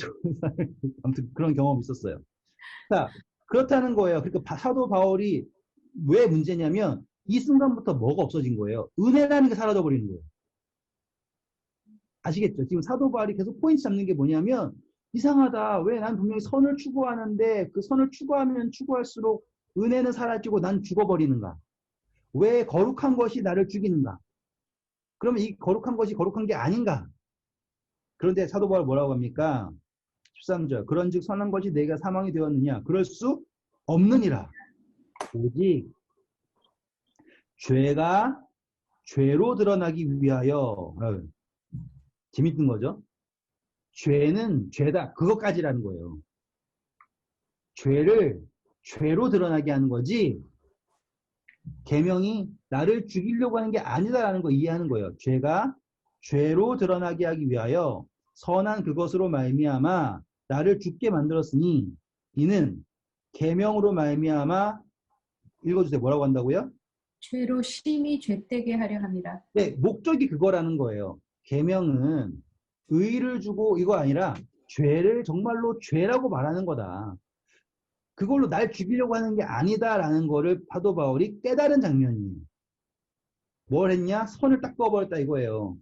아무튼 그런 경험이 있었어요. 자, 그렇다는 거예요. 그러니까 사도 바울이 왜 문제냐면 이 순간부터 뭐가 없어진 거예요. 은혜라는 게 사라져 버리는 거예요. 아시겠죠? 지금 사도 바울이 계속 포인트 잡는 게 뭐냐면 이상하다. 왜 난 분명히 선을 추구하는데 그 선을 추구하면 추구할수록 은혜는 사라지고 난 죽어버리는가? 왜 거룩한 것이 나를 죽이는가? 그러면 이 거룩한 것이 거룩한 게 아닌가? 그런데 사도 바울 뭐라고 합니까? 13절. 그런즉 선한 것이 내가 사망이 되었느냐? 그럴 수 없느니라. 오직 죄가 죄로 드러나기 위하여 재밌는 거죠. 죄는 죄다. 그것까지라는 거예요. 죄를 죄로 드러나게 하는 거지 계명이 나를 죽이려고 하는 게 아니다라는 거 이해하는 거예요. 죄가 죄로 드러나게 하기 위하여 선한 그것으로 말미암아 나를 죽게 만들었으니 이는 계명으로 말미암아 읽어주세요. 뭐라고 한다고요? 죄로 심히 죄되게 하려 함이라. 네, 목적이 그거라는 거예요. 계명은 의를 주고 이거 아니라 죄를 정말로 죄라고 말하는 거다. 그걸로 날 죽이려고 하는 게 아니다라는 거를 사도 바울이 깨달은 장면이에요. 뭘 했냐? 선을 딱 그어버렸다 이거예요.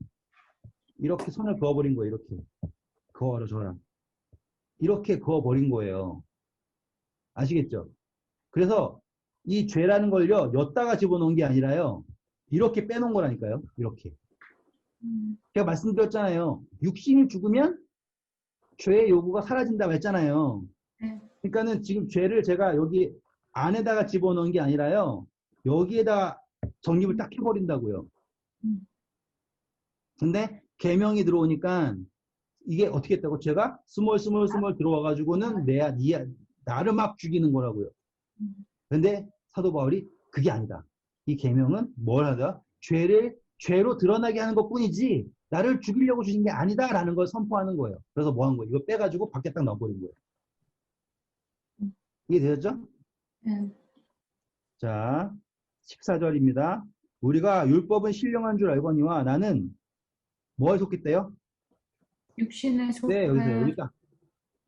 이렇게 선을 그어버린 거예요. 이렇게. 그어라 줘라. 이렇게 그어버린 거예요. 아시겠죠? 그래서 이 죄라는 걸요. 엿다가 집어넣은 게 아니라요. 이렇게 빼놓은 거라니까요. 이렇게. 제가 말씀드렸잖아요. 육신이 죽으면 죄의 요구가 사라진다고 했잖아요. 네. 그러니까는 지금 죄를 제가 여기 안에다가 집어넣은 게 아니라요. 여기에다 정립을 딱 해버린다고요. 근데 계명이 들어오니까 이게 어떻게 했다고? 제가 스몰 들어와가지고는 나를 막 죽이는 거라고요. 근데 사도 바울이 그게 아니다. 이 계명은 뭘 하다? 죄로 드러나게 하는 것 뿐이지 나를 죽이려고 주신 게 아니다라는 걸 선포하는 거예요. 그래서 뭐 한 거예요? 이거 빼가지고 밖에 딱 넣어버린 거예요. 이해되셨죠? 자, 14절입니다. 우리가 율법은 신령한 줄 알거니와 나는 뭐에 속했대요? 육신에 네, 여기서 속하여 여기 딱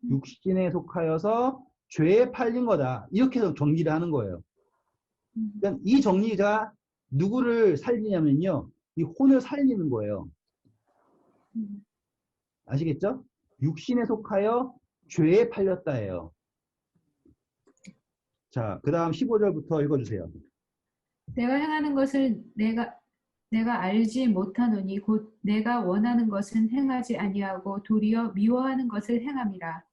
육신에 속하여서 죄에 팔린 거다. 이렇게 정리를 하는 거예요. 그러니까 이 정리가 누구를 살리냐면요. 이 혼을 살리는 거예요. 아시겠죠? 육신에 속하여 죄에 팔렸다예요. 자, 그 다음 15절부터 읽어주세요. 내가 행하는 것을 내가 알지 못하노니 곧 내가 원하는 것은 행하지 아니하고 도리어 미워하는 것을 행함이라.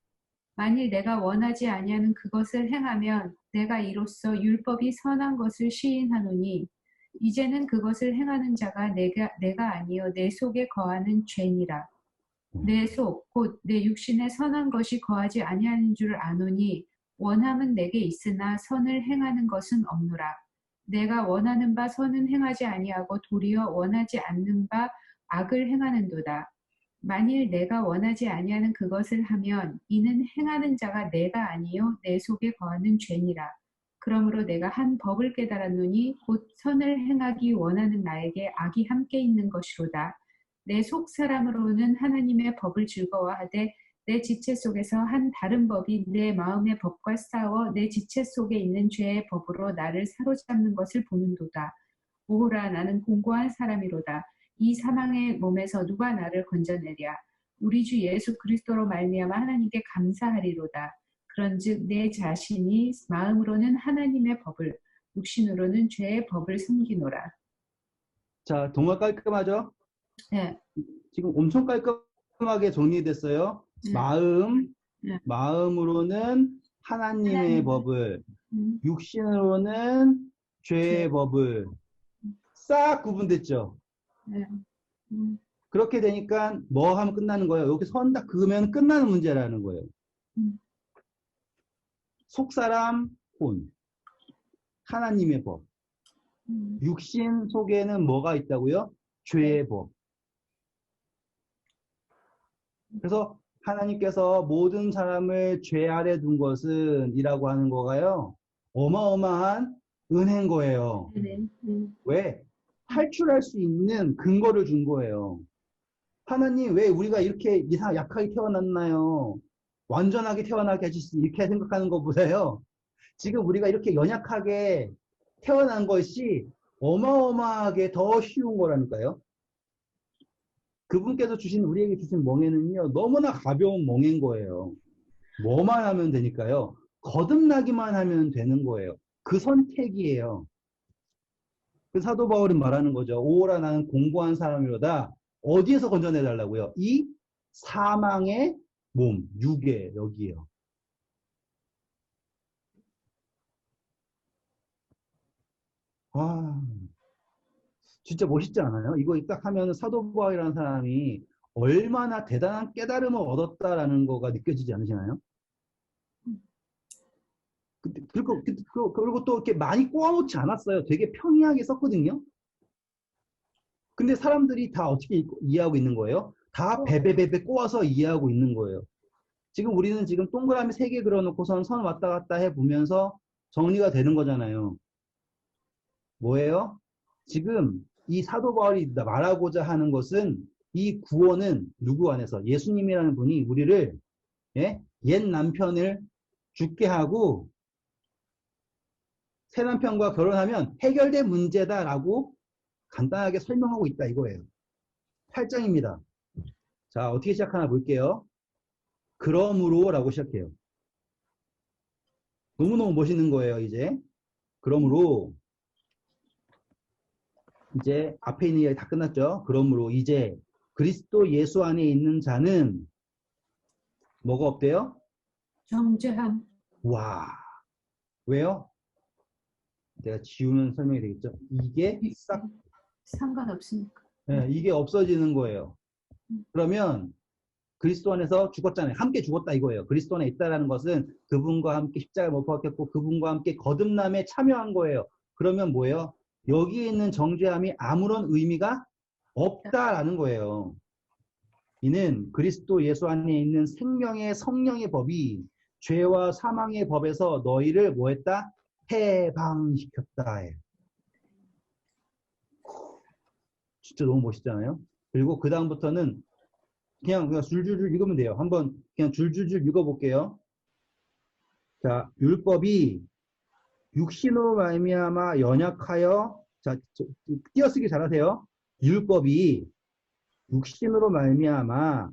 만일 내가 원하지 아니하는 그것을 행하면 내가 이로써 율법이 선한 것을 시인하노니 이제는 그것을 행하는 자가 내가 아니요 내 속에 거하는 죄니라. 내 속 곧 내 육신에 선한 것이 거하지 아니하는 줄 아노니 원함은 내게 있으나 선을 행하는 것은 없노라. 내가 원하는 바 선은 행하지 아니하고 도리어 원하지 않는 바 악을 행하는도다. 만일 내가 원하지 아니하는 그것을 하면 이는 행하는 자가 내가 아니요 내 속에 거하는 죄니라. 그러므로 내가 한 법을 깨달았노니 곧 선을 행하기 원하는 나에게 악이 함께 있는 것이로다. 내 속 사람으로는 하나님의 법을 즐거워하되 내 지체 속에서 한 다른 법이 내 마음의 법과 싸워 내 지체 속에 있는 죄의 법으로 나를 사로잡는 것을 보는도다. 오호라 나는 공고한 사람이로다. 이 사망의 몸에서 누가 나를 건져내랴. 우리 주 예수 그리스도로 말미암아 하나님께 감사하리로다. 그런즉 내 자신이 마음으로는 하나님의 법을 육신으로는 죄의 법을 섬기노라. 자, 동화 깔끔하죠? 네. 지금 엄청 깔끔하게 정리됐어요. 네. 마음으로는 하나님의 법을, 육신으로는 죄의 법을 싹 구분됐죠. 네. 그렇게 되니까 뭐 하면 끝나는 거예요? 이렇게 선 딱 그으면 끝나는 문제라는 거예요. 속사람, 혼, 하나님의 법. 육신 속에는 뭐가 있다고요? 죄의 법. 그래서 하나님께서 모든 사람을 죄 아래 둔 것은 이라고 하는 거가요. 어마어마한 은혜인 거예요. 왜? 탈출할 수 있는 근거를 준 거예요. 하나님 왜 우리가 이렇게 약하게 태어났나요? 완전하게 태어나게 해주시지 이렇게 생각하는 것보다요. 지금 우리가 이렇게 연약하게 태어난 것이 어마어마하게 더 쉬운 거라니까요. 그분께서 우리에게 주신 멍에는요, 너무나 가벼운 멍인 거예요. 뭐만 하면 되니까요. 거듭나기만 하면 되는 거예요. 그 선택이에요. 그 사도 바울은 말하는 거죠. 오라 나는 공고한 사람이로다. 어디에서 건져내달라고요? 이 사망의 몸, 육에 여기요. 아, 진짜 멋있지 않아요? 이거 딱 하면 사도 바울이라는 사람이 얼마나 대단한 깨달음을 얻었다라는 거가 느껴지지 않으시나요? 그리고 또 이렇게 많이 꼬아놓지 않았어요. 되게 평이하게 썼거든요. 근데 사람들이 다 어떻게 이해하고 있는 거예요? 다 베베베베 꼬아서 이해하고 있는 거예요. 지금 우리는 지금 동그라미 3개 그려놓고선 선 왔다 갔다 해보면서 정리가 되는 거잖아요. 뭐예요? 지금 이 사도 바울이 말하고자 하는 것은 이 구원은 누구 안에서 예수님이라는 분이 우리를 옛 남편을 죽게 하고 새 남편과 결혼하면 해결된 문제다라고 간단하게 설명하고 있다 이거예요. 8장입니다. 자, 어떻게 시작하나 볼게요. 그러므로 라고 시작해요. 너무너무 멋있는 거예요, 이제. 그러므로 이제 앞에 있는 이야기 다 끝났죠. 그러므로 이제 그리스도 예수 안에 있는 자는 뭐가 없대요? 정죄함. 와, 왜요? 내가 지우면 설명이 되겠죠. 이게 싹 상관없으니까. 이게 없어지는 거예요. 그러면 그리스도 안에서 죽었잖아요. 함께 죽었다 이거예요. 그리스도 안에 있다라는 것은 그분과 함께 십자가에 못 박혔고 그분과 함께 거듭남에 참여한 거예요. 그러면 뭐예요? 여기에 있는 정죄함이 아무런 의미가 없다라는 거예요. 이는 그리스도 예수 안에 있는 생명의 성령의 법이 죄와 사망의 법에서 너희를 뭐했다? 해방시켰다. 진짜 너무 멋있잖아요. 그리고 그 다음부터는 그냥 줄줄줄 읽으면 돼요. 한번 그냥 줄줄줄 읽어볼게요. 자, 율법이 육신으로 말미암아 연약하여 자 띄어쓰기 잘하세요. 율법이 육신으로 말미암아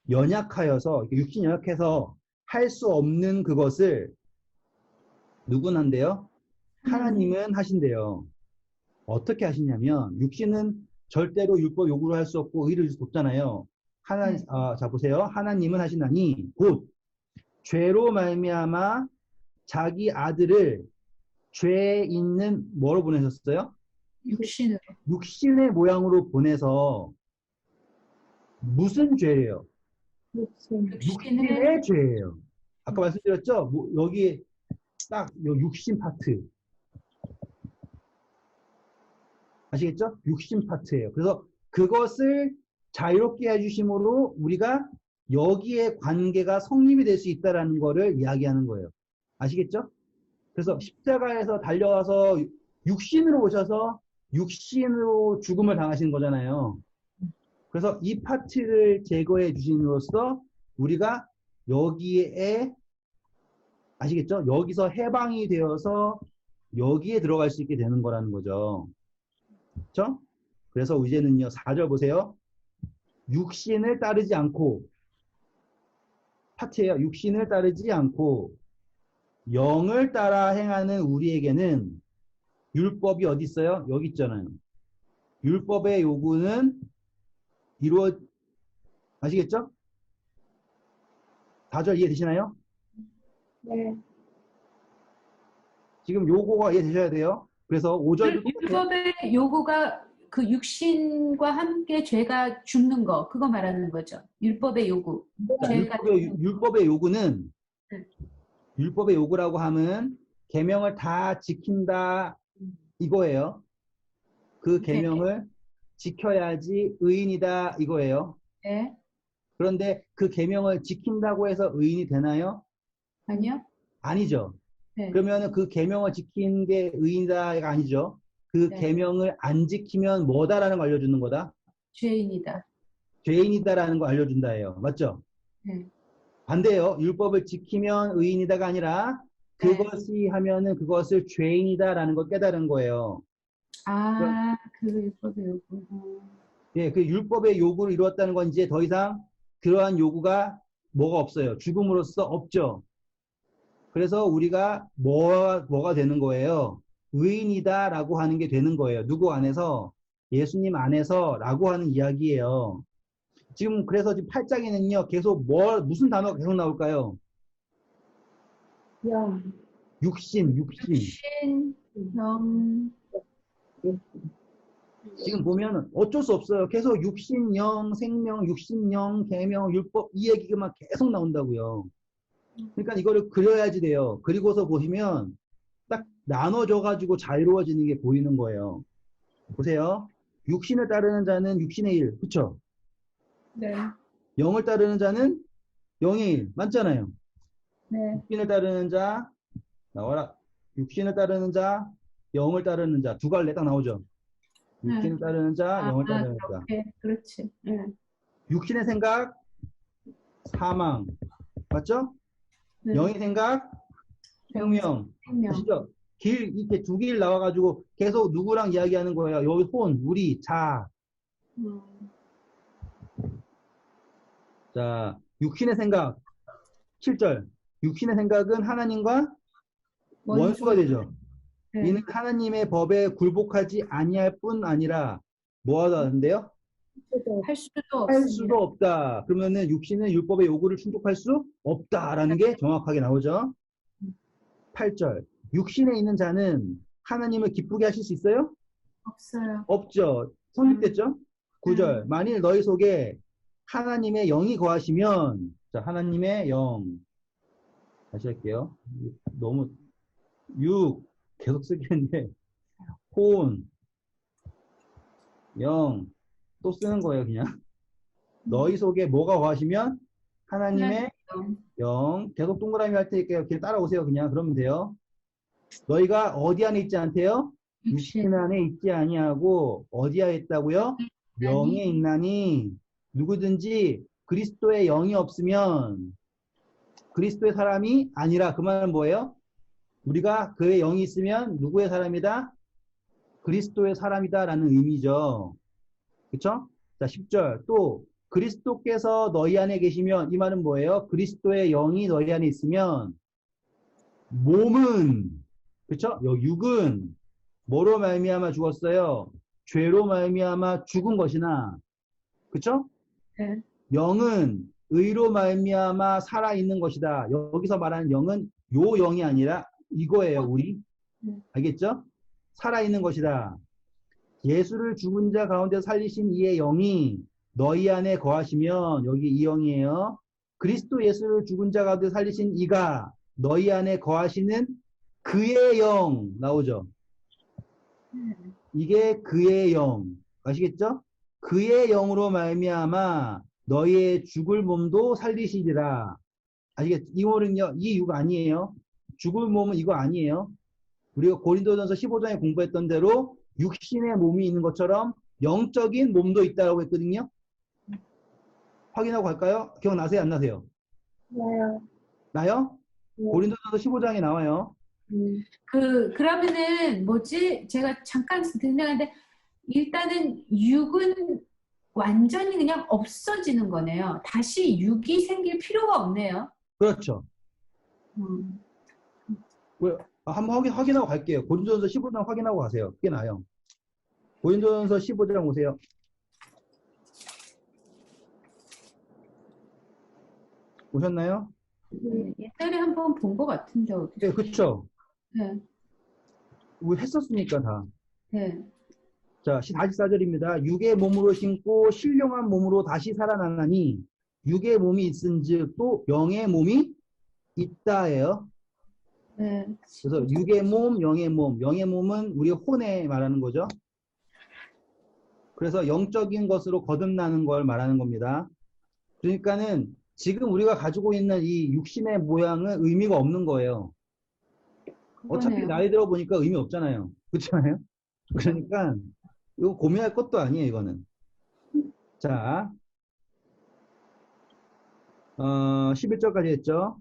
연약하여서 육신 연약해서 할 수 없는 그것을 누군 한대요? 하나님은 하신대요. 어떻게 하시냐면 육신은 절대로 율법 요구를 할 수 없고 의를 돕잖아요. 자 보세요. 하나님은 하시나니 곧 죄로 말미암아 자기 아들을 죄에 있는 뭐로 보내셨어요? 육신으로. 육신의 모양으로 보내서 무슨 죄예요? 육신의 죄예요. 아까 말씀드렸죠? 여기 딱 육신 파트. 아시겠죠? 육신 파트예요. 그래서 그것을 자유롭게 해주심으로 우리가 여기에 관계가 성립이 될 수 있다는 거를 이야기하는 거예요. 아시겠죠? 그래서 십자가에서 달려와서 육신으로 오셔서 육신으로 죽음을 당하신 거잖아요. 그래서 이 파트를 제거해 주심으로써 우리가 여기에 아시겠죠? 여기서 해방이 되어서 여기에 들어갈 수 있게 되는 거라는 거죠. 그렇죠? 그래서 이제는요. 4절 보세요. 육신을 따르지 않고 파트예요. 육신을 따르지 않고 영을 따라 행하는 우리에게는 율법이 어디 있어요? 여기 있잖아요. 율법의 요구는 아시겠죠? 4절 이해되시나요? 네. 지금 요거가 이해되셔야 돼요. 그래서 5절도 율법의 요구가 그 육신과 함께 죄가 죽는 거 그거 말하는 거죠. 율법의 요구. 율법의 요구는 네. 율법의 요구라고 하면 계명을 다 지킨다 이거예요. 그 계명을 지켜야지 의인이다 이거예요. 네. 그런데 그 계명을 지킨다고 해서 의인이 되나요? 아니요. 아니죠. 네. 그러면 그 계명을 지킨 게 의인이다가 아니죠. 그 네. 계명을 안 지키면 뭐다라는 걸 알려주는 거다? 죄인이다. 죄인이다라는 거 알려준다예요. 맞죠? 네. 반대예요. 율법을 지키면 의인이다가 아니라 네. 그것이 하면은 그것을 죄인이다라는 걸 깨달은 거예요. 아, 그 율법의 요구. 예, 그 율법의 요구를 이루었다는 건 이제 더 이상 그러한 요구가 뭐가 없어요. 죽음으로써 없죠. 그래서 우리가 뭐가 되는 거예요? 의인이다라고 하는 게 되는 거예요. 누구 안에서? 예수님 안에서라고 하는 이야기예요. 지금 그래서 지금 8장에는요. 계속 무슨 단어가 계속 나올까요? 영, 육신. 신, 영, 지금 보면 어쩔 수 없어요. 계속 육신, 영, 생명, 육신, 영, 계명, 율법 이 얘기만 계속 나온다고요. 그러니까 이거를 그려야지 돼요. 그리고서 보시면 딱 나눠져가지고 자유로워지는 게 보이는 거예요. 보세요. 육신을 따르는 자는 육신의 일, 그쵸? 네. 영을 따르는 자는 영의 일, 맞잖아요. 네. 육신을 따르는 자, 나와라. 육신을 따르는 자, 영을 따르는 자, 두 갈래 딱 나오죠. 육신을 따르는 자, 영을 따르는 자. 그렇게, 그렇지. 네. 육신의 생각, 사망. 맞죠? 네. 영의 생각, 생명. 생명. 아시죠? 이렇게 두 길 나와가지고 계속 누구랑 이야기하는 거예요. 여기 혼, 우리, 자. 자, 육신의 생각. 7절. 육신의 생각은 하나님과 원수가 되죠. 네. 이는 하나님의 법에 굴복하지 아니할 뿐 아니라 뭐 하다는데요? 할 수도 할 없습니다. 수도 없다. 그러면은 육신은 율법의 요구를 충족할 수 없다라는 게 정확하게 나오죠. 8절. 육신에 있는 자는 하나님을 기쁘게 하실 수 있어요? 없어요. 없죠. 성립됐죠? 9절. 만일 너희 속에 하나님의 영이 거하시면, 자, 하나님의 영. 다시 할게요. 너무, 계속 쓰겠는데, 혼, 영, 또 쓰는 거예요, 그냥. 너희 속에 뭐가 거하시면? 하나님의 영. 계속 동그라미 할 테니까 그냥 따라오세요, 그냥. 그러면 돼요. 너희가 어디 안에 있지 않대요? 육신 안에 있지 아니하고 어디에 있다고요? 영에 있나니 누구든지 그리스도의 영이 없으면 그리스도의 사람이 아니라 그 말은 뭐예요? 우리가 그의 영이 있으면 누구의 사람이다? 그리스도의 사람이다 라는 의미죠. 그쵸? 자 10절 또 그리스도께서 너희 안에 계시면 이 말은 뭐예요? 그리스도의 영이 너희 안에 있으면 몸은 그쵸? 육은 뭐로 말미암아 죽었어요? 죄로 말미암아 죽은 것이나 그쵸? 네. 영은 의로 말미암아 살아있는 것이다. 여기서 말하는 영은 요 영이 아니라 이거예요. 우리 알겠죠? 살아있는 것이다. 예수를 죽은 자 가운데 살리신 이의 영이 너희 안에 거하시면 여기 이 영이에요. 그리스도 예수를 죽은 자 가운데 살리신 이가 너희 안에 거하시는 그의 영 나오죠. 이게 그의 영 아시겠죠? 그의 영으로 말미암아 너희의 죽을 몸도 살리시리라. 아시겠죠? 이 말은요, 이 육 아니에요. 죽을 몸은 이거 아니에요. 우리가 고린도전서 15장에 공부했던 대로 육신의 몸이 있는 것처럼 영적인 몸도 있다고 했거든요. 확인하고 갈까요? 기억나세요? 안 나세요? 나요. 나요? 네. 고린도전서 15장에 나와요. 그러면은 뭐지? 제가 잠깐 생각하는데 일단은 육은 완전히 그냥 없어지는 거네요. 다시 육이 생길 필요가 없네요. 그렇죠. 한번 확인하고 갈게요. 고린도전서 15장 확인하고 가세요. 그게 나아요. 고린도전서 15장 오세요. 오셨나요? 옛날에 한번 본 것 같은데 어떻게? 네, 그쵸. 네. 우리 했었으니까 다. 네. 자, 44절입니다. 육의 몸으로 신고 신령한 몸으로 다시 살아나나니 육의 몸이 있은즉 또 영의 몸이 있다예요. 네. 그래서 육의 몸, 영의 몸. 영의 몸은 우리 혼에 말하는 거죠. 그래서 영적인 것으로 거듭나는 걸 말하는 겁니다. 그러니까는 지금 우리가 가지고 있는 이 육신의 모양은 의미가 없는 거예요. 어차피 그러네요. 나이 들어 보니까 의미 없잖아요. 그렇잖아요? 그러니까 이거 고민할 것도 아니에요, 이거는. 자, 11절까지 했죠.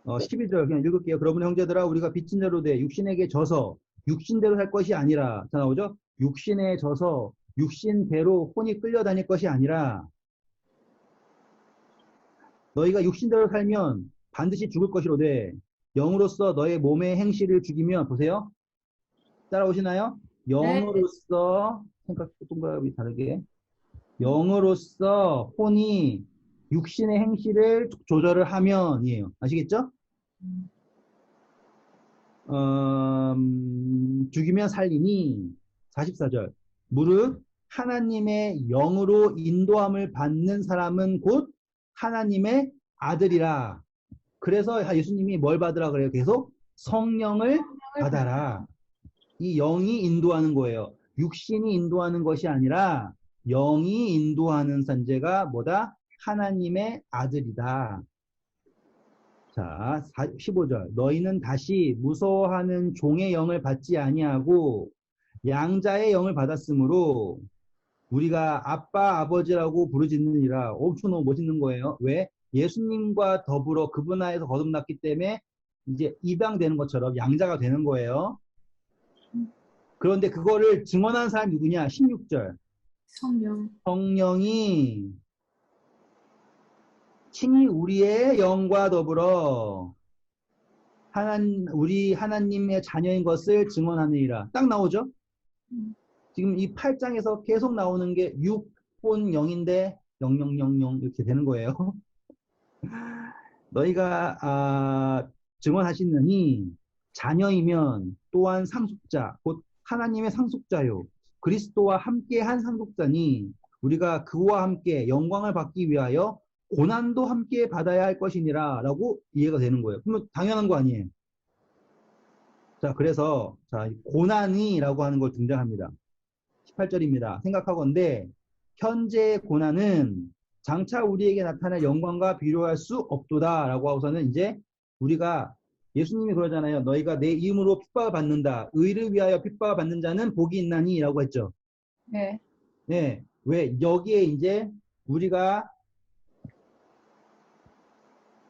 12절 그냥 읽을게요. 그러므로 형제들아 우리가 빚진 대로 돼 육신에게 져서 육신대로 살 것이 아니라 자 나오죠? 육신에 져서 육신대로 혼이 끌려다닐 것이 아니라 너희가 육신대로 살면 반드시 죽을 것이로되 영으로서 너의 몸의 행실을 죽이면 보세요. 따라오시나요? 네. 영으로서 생각했던 거와 다르게 영으로서 혼이 육신의 행실을 조절을 하면이에요. 아시겠죠? 죽이면 살리니 44절 무릇 하나님의 영으로 인도함을 받는 사람은 곧 하나님의 아들이라. 그래서 예수님이 뭘 받으라 그래요? 계속 성령을 받아라. 이 영이 인도하는 거예요. 육신이 인도하는 것이 아니라 영이 인도하는 산재가 뭐다? 하나님의 아들이다. 자, 15절. 너희는 다시 무서워하는 종의 영을 받지 아니하고 양자의 영을 받았으므로 우리가 아빠, 아버지라고 부르짖느니라. 엄청 너무 멋있는 거예요. 왜? 예수님과 더불어 그분 안에서 거듭났기 때문에 이제 입양되는 것처럼 양자가 되는 거예요. 그런데 그거를 증언한 사람이 누구냐? 16절. 성령. 성령이 친히 우리의 영과 더불어 우리 하나님의 자녀인 것을 증언하느니라. 딱 나오죠? 지금 이 8장에서 계속 나오는 게 6본 0인데 0000 이렇게 되는 거예요. 너희가 증언하시느니 자녀이면 또한 상속자 곧 하나님의 상속자요 그리스도와 함께한 상속자니 우리가 그와 함께 영광을 받기 위하여 고난도 함께 받아야 할 것이니라 라고 이해가 되는 거예요. 그러면 당연한 거 아니에요. 자, 그래서 자, 고난이라고 하는 걸 등장합니다. 18절입니다. 생각하건대 현재의 고난은 장차 우리에게 나타날 영광과 비교할 수 없도다 라고 하고서는 이제 우리가 예수님이 그러잖아요. 너희가 내 이름으로 핍박을 받는다. 의를 위하여 핍박을 받는 자는 복이 있나니 라고 했죠. 네. 네. 왜? 여기에 이제 우리가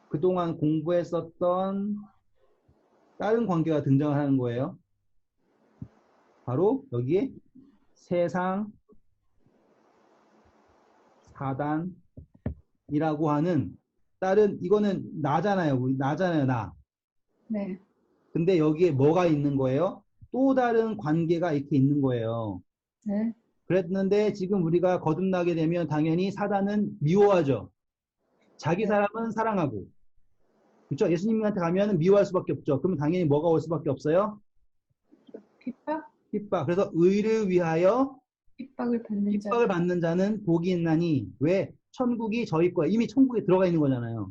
그동안 공부했었던 다른 관계가 등장하는 거예요. 바로 여기에 세상, 사단이라고 하는 다른 이거는 나잖아요. 나잖아요, 나. 네. 근데 여기에 뭐가 있는 거예요? 또 다른 관계가 이렇게 있는 거예요. 네. 그랬는데 지금 우리가 거듭나게 되면 당연히 사단은 미워하죠. 자기 네. 사람은 사랑하고. 그렇죠? 예수님한테 가면 미워할 수밖에 없죠. 그러면 당연히 뭐가 올 수밖에 없어요? 핍박? 핍박. 그래서 의를 위하여 핍박을 받는 자. 핍박을 받는 자는 복이 있나니 왜? 천국이 저희 거야. 이미 천국에 들어가 있는 거잖아요.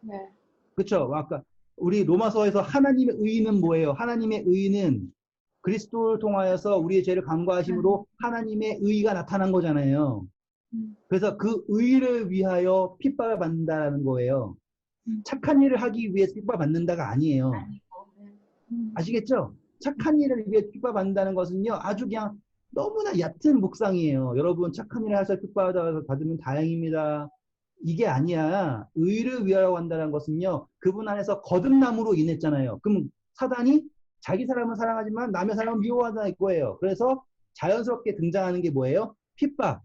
네. 그렇죠? 아까 우리 로마서에서 하나님의 의는 뭐예요? 하나님의 의는 그리스도를 통하여서 우리의 죄를 간과하심으로 하나님의 의가 나타난 거잖아요. 그래서 그 의를 위하여 핍박을 받는다는 거예요. 착한 일을 하기 위해서 핍박을 받는다가 아니에요. 아니고. 네. 아시겠죠? 착한 일을 위해 핍박을 받는다는 것은요. 아주 그냥 너무나 얕은 묵상이에요. 여러분 착한 일을 해서 핍박을 받으면 다행입니다. 이게 아니야. 의를 위하여 한다는 것은요. 그분 안에서 거듭남으로 인했잖아요. 그럼 사단이 자기 사람은 사랑하지만 남의 사람은 미워하다 이거예요. 그래서 자연스럽게 등장하는 게 뭐예요? 핍박.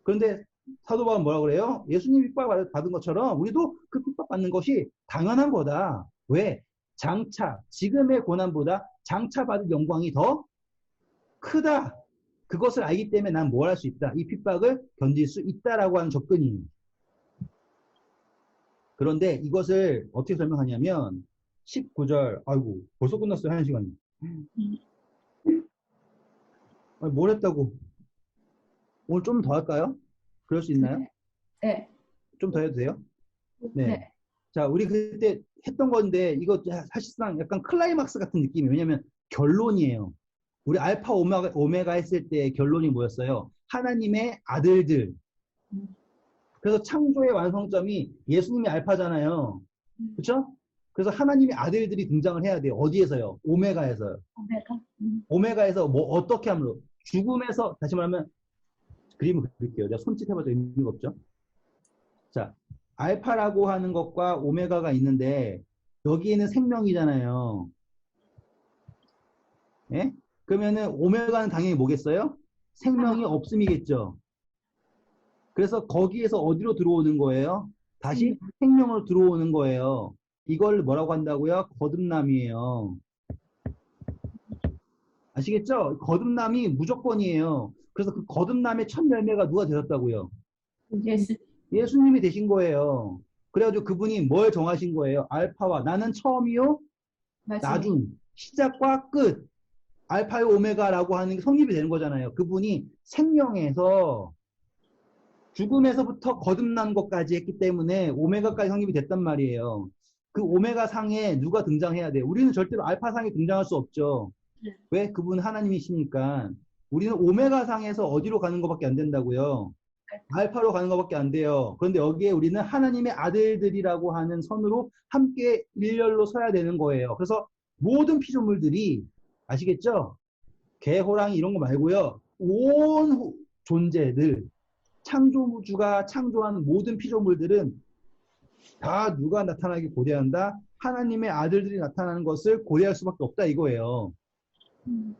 그런데 사도 바울은 뭐라 그래요? 예수님 핍박 받은 것처럼 우리도 그 핍박 받는 것이 당연한 거다. 왜? 장차 지금의 고난보다 장차 받을 영광이 더 크다. 그것을 알기 때문에 난 뭘 할 수 있다. 이 핍박을 견딜 수 있다라고 하는 접근이에요. 그런데 이것을 어떻게 설명하냐면 19절 아이고 벌써 끝났어요. 1시간이. 뭘 했다고. 오늘 좀 더 할까요? 그럴 수 있나요? 네. 좀 더 해도 돼요? 네. 네. 자, 우리 그때 했던 건데 이거 사실상 약간 클라이막스 같은 느낌이에요. 왜냐면 결론이에요. 우리 알파 오메가 했을 때 결론이 뭐였어요? 하나님의 아들들. 그래서 창조의 완성점이 예수님이 알파잖아요. 그렇죠? 그래서 하나님의 아들들이 등장을 해야 돼요. 어디에서요? 오메가에서요. 오메가. 오메가에서 뭐 어떻게 하면 죽음에서 다시 말하면 그림을 그릴게요. 내가 손짓 해봐도 의미가 없죠. 자, 알파라고 하는 것과 오메가가 있는데 여기에는 생명이잖아요. 예? 그러면은 오메가는 당연히 뭐겠어요? 생명이 없음이겠죠. 그래서 거기에서 어디로 들어오는 거예요? 다시 생명. 생명으로 들어오는 거예요. 이걸 뭐라고 한다고요? 거듭남이에요. 아시겠죠? 거듭남이 무조건이에요. 그래서 그 거듭남의 첫 열매가 누가 되셨다고요? 예수. 예수님이 되신 거예요. 그래가지고 그분이 뭘 정하신 거예요? 알파와 나는 처음이요, 마지막. 나중, 시작과 끝, 알파요 오메가라고 하는 게 성립이 되는 거잖아요. 그분이 생명에서 죽음에서부터 거듭난 것까지 했기 때문에 오메가까지 성립이 됐단 말이에요. 그 오메가 상에 누가 등장해야 돼요? 우리는 절대로 알파 상에 등장할 수 없죠. 네. 왜? 그분 하나님이시니까. 우리는 오메가 상에서 어디로 가는 것밖에 안 된다고요? 알파로 가는 것밖에 안 돼요. 그런데 여기에 우리는 하나님의 아들들이라고 하는 선으로 함께 일렬로 서야 되는 거예요. 그래서 모든 피조물들이 아시겠죠? 개, 호랑이 이런 거 말고요. 온 존재들, 창조주가 창조한 모든 피조물들은 다 누가 나타나기 고대한다? 하나님의 아들들이 나타나는 것을 고대할 수밖에 없다 이거예요. 음.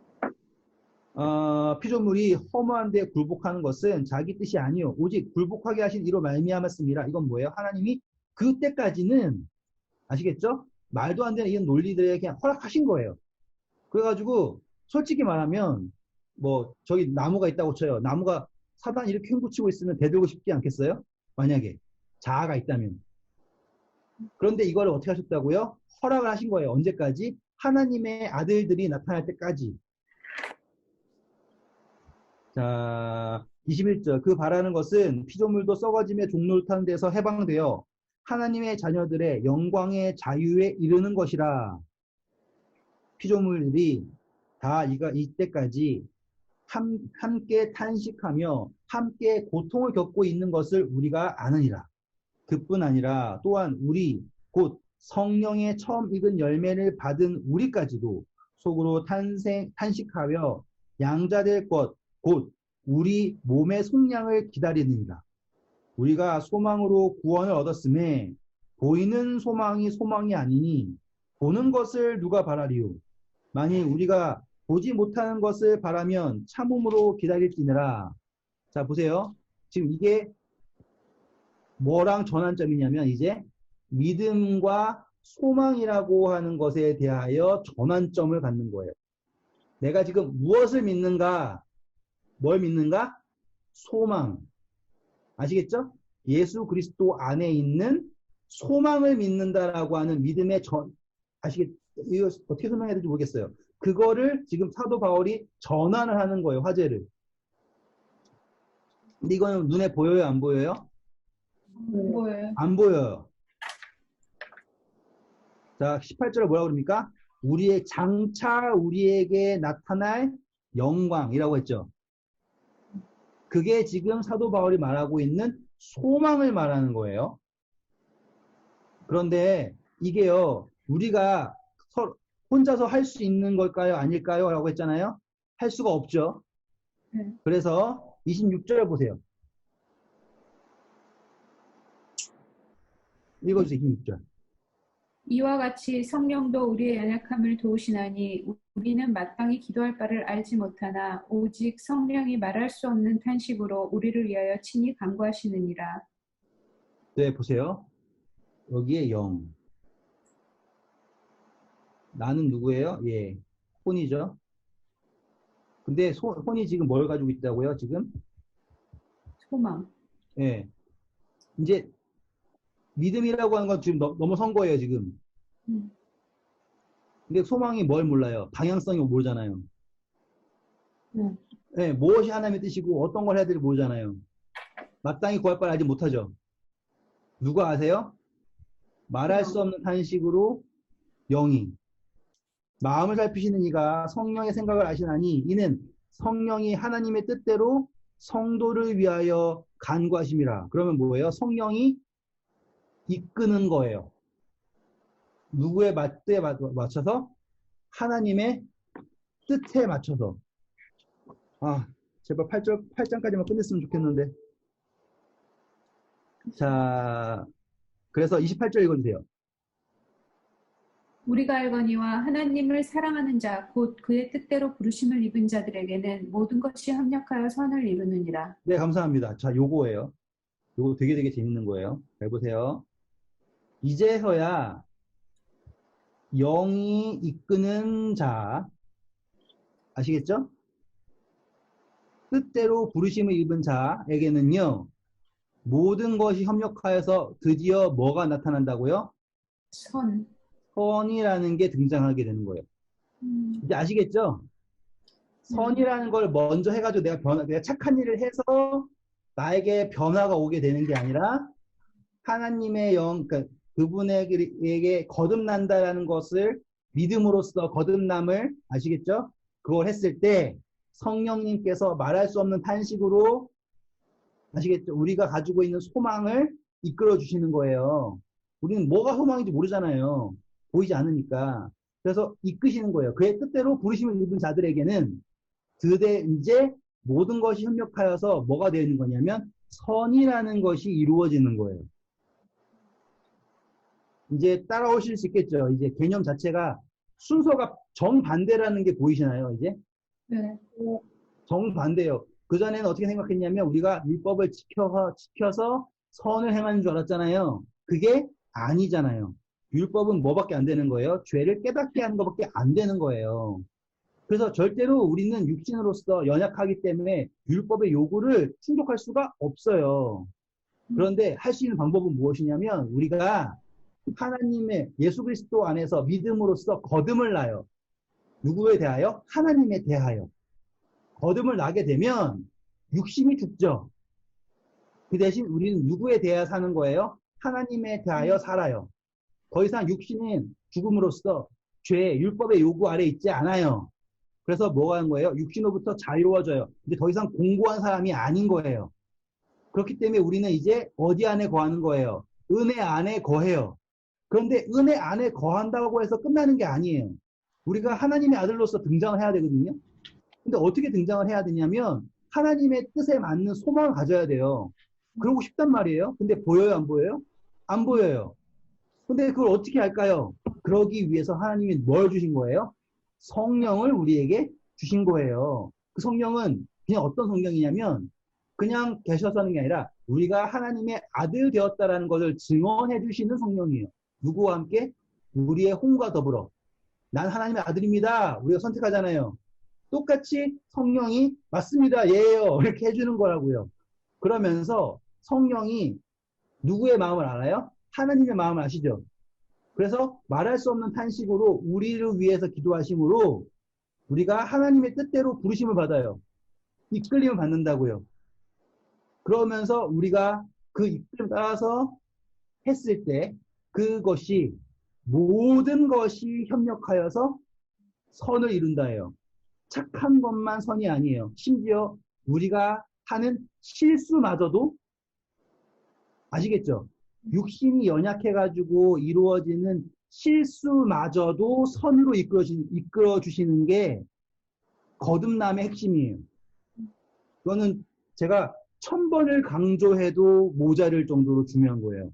피조물이 허무한 데 굴복하는 것은 자기 뜻이 아니요 오직 굴복하게 하신 이로 말미암았습니다. 이건 뭐예요? 하나님이 그때까지는 아시겠죠? 말도 안 되는 이런 논리들에 그냥 허락하신 거예요. 그래가지고 솔직히 말하면 뭐 저기 나무가 있다고 쳐요. 나무가 사단이 이렇게 흉부치고 있으면 대들고 싶지 않겠어요? 만약에 자아가 있다면. 그런데 이걸 어떻게 하셨다고요? 허락을 하신 거예요. 언제까지? 하나님의 아들들이 나타날 때까지. 자, 21절. 그 바라는 것은 피조물도 썩어지며 종로를 타는 데서 해방되어 하나님의 자녀들의 영광의 자유에 이르는 것이라. 피조물들이 다 이때까지 함께 탄식하며 함께 고통을 겪고 있는 것을 우리가 아느니라. 그뿐 아니라 또한 우리 곧 성령의 처음 익은 열매를 받은 우리까지도 속으로 탄식하며 양자될 것 곧 우리 몸의 속량을 기다리느니라. 우리가 소망으로 구원을 얻었음에 보이는 소망이 소망이 아니니 보는 것을 누가 바라리요. 만일 우리가 보지 못하는 것을 바라면 참음으로 기다릴지니라. 자, 보세요. 지금 이게 뭐랑 전환점이냐면 이제 믿음과 소망이라고 하는 것에 대하여 전환점을 갖는 거예요. 내가 지금 무엇을 믿는가? 뭘 믿는가? 소망. 아시겠죠? 예수 그리스도 안에 있는 소망을 믿는다라고 하는 믿음의 이거 어떻게 설명해야 될지 모르겠어요. 그거를 지금 사도 바울이 전환을 하는 거예요, 화제를. 근데 이거는 눈에 보여요, 안 보여요? 뭐예요? 안 보여요. 자, 18절에 뭐라고 그럽니까? 장차 우리에게 나타날 영광이라고 했죠. 그게 지금 사도 바울이 말하고 있는 소망을 말하는 거예요. 그런데 이게요, 우리가 혼자서 할 수 있는 걸까요? 아닐까요? 라고 했잖아요. 할 수가 없죠. 네. 그래서 26절 보세요. 읽어주세요, 26절. 이와 같이 성령도 우리의 연약함을 도우시나니 우리는 마땅히 기도할 바를 알지 못하나 오직 성령이 말할 수 없는 탄식으로 우리를 위하여 친히 간구하시느니라. 네, 보세요. 여기에 영. 나는 누구예요? 예, 혼이죠. 근데 혼이 지금 뭘 가지고 있다고요? 지금? 소망. 예. 이제 믿음이라고 하는 건 지금 넘어선 거예요, 지금. 근데 소망이 뭘 몰라요? 방향성이 모르잖아요. 네, 무엇이 하나님의 뜻이고 어떤 걸 해야 될지 모르잖아요. 마땅히 구할 바를 알지 못하죠. 누가 아세요? 말할 수 없는 탄식으로 영이. 마음을 살피시는 이가 성령의 생각을 아시나니 이는 성령이 하나님의 뜻대로 성도를 위하여 간구하심이라. 그러면 뭐예요? 성령이 이끄는 거예요. 누구의 뜻에 맞춰서? 하나님의 뜻에 맞춰서. 제발 8장까지만 끝냈으면 좋겠는데. 자, 그래서 28절 읽어주세요. 우리가 알거니와 하나님을 사랑하는 자, 곧 그의 뜻대로 부르심을 입은 자들에게는 모든 것이 합력하여 선을 이루느니라. 네, 감사합니다. 자, 요거예요. 요거 되게 재밌는 거예요. 잘 보세요. 이제서야 영이 이끄는 자, 아시겠죠? 뜻대로 부르심을 입은 자에게는요, 모든 것이 협력하여서 드디어 뭐가 나타난다고요? 선. 선이라는 게 등장하게 되는 거예요. 이제 아시겠죠? 선이라는 걸 먼저 해가지고 내가 착한 일을 해서 나에게 변화가 오게 되는 게 아니라 하나님의 그러니까 그분에게 거듭난다라는 것을 믿음으로써 거듭남을 아시겠죠? 그걸 했을 때 성령님께서 말할 수 없는 탄식으로 아시겠죠? 우리가 가지고 있는 소망을 이끌어 주시는 거예요. 우리는 뭐가 소망인지 모르잖아요. 보이지 않으니까. 그래서 이끄시는 거예요. 그의 뜻대로 부르심을 입은 자들에게는 드디어 이제 모든 것이 협력하여서 뭐가 되는 거냐면 선이라는 것이 이루어지는 거예요. 이제 따라오실 수 있겠죠. 이제 개념 자체가 순서가 정반대라는 게 보이시나요, 이제? 네. 정반대예요. 그전에는 어떻게 생각했냐면 우리가 율법을 지켜서 선을 행하는 줄 알았잖아요. 그게 아니잖아요. 율법은 뭐밖에 안 되는 거예요? 죄를 깨닫게 하는 것밖에 안 되는 거예요. 그래서 절대로 우리는 육신으로서 연약하기 때문에 율법의 요구를 충족할 수가 없어요. 그런데 할 수 있는 방법은 무엇이냐면 우리가 하나님의 예수 그리스도 안에서 믿음으로써 거듭을 나요. 누구에 대하여? 하나님에 대하여. 거듭을 나게 되면 육신이 죽죠. 그 대신 우리는 누구에 대하여 사는 거예요? 하나님에 대하여 살아요. 더 이상 육신은 죽음으로써 죄, 율법의 요구 아래 있지 않아요. 그래서 뭐가 하는 거예요? 육신으로부터 자유로워져요. 근데 더 이상 공고한 사람이 아닌 거예요. 그렇기 때문에 우리는 이제 어디 안에 거하는 거예요? 은혜 안에 거해요. 그런데 은혜 안에 거한다고 해서 끝나는 게 아니에요. 우리가 하나님의 아들로서 등장을 해야 되거든요. 근데 어떻게 등장을 해야 되냐면 하나님의 뜻에 맞는 소망을 가져야 돼요. 그러고 싶단 말이에요. 근데 보여요, 안 보여요? 안 보여요. 근데 그걸 어떻게 할까요? 그러기 위해서 하나님이 뭘 주신 거예요? 성령을 우리에게 주신 거예요. 그 성령은 그냥 어떤 성령이냐면 그냥 계셔서 하는 게 아니라 우리가 하나님의 아들 되었다라는 것을 증언해 주시는 성령이에요. 누구와 함께? 우리의 혼과 더불어. 난 하나님의 아들입니다. 우리가 선택하잖아요. 똑같이 성령이 맞습니다. 예요. 이렇게 해주는 거라고요. 그러면서 성령이 누구의 마음을 알아요? 하나님의 마음을 아시죠? 그래서 말할 수 없는 탄식으로 우리를 위해서 기도하심으로 우리가 하나님의 뜻대로 부르심을 받아요. 이끌림을 받는다고요. 그러면서 우리가 그 이끌림 따라서 했을 때 그것이 모든 것이 협력하여서 선을 이룬다예요. 착한 것만 선이 아니에요. 심지어 우리가 하는 실수마저도 아시겠죠? 육신이 연약해가지고 이루어지는 실수마저도 선으로 이끌어 주시는 게 거듭남의 핵심이에요. 이거는 제가 1000번을 강조해도 모자랄 정도로 중요한 거예요.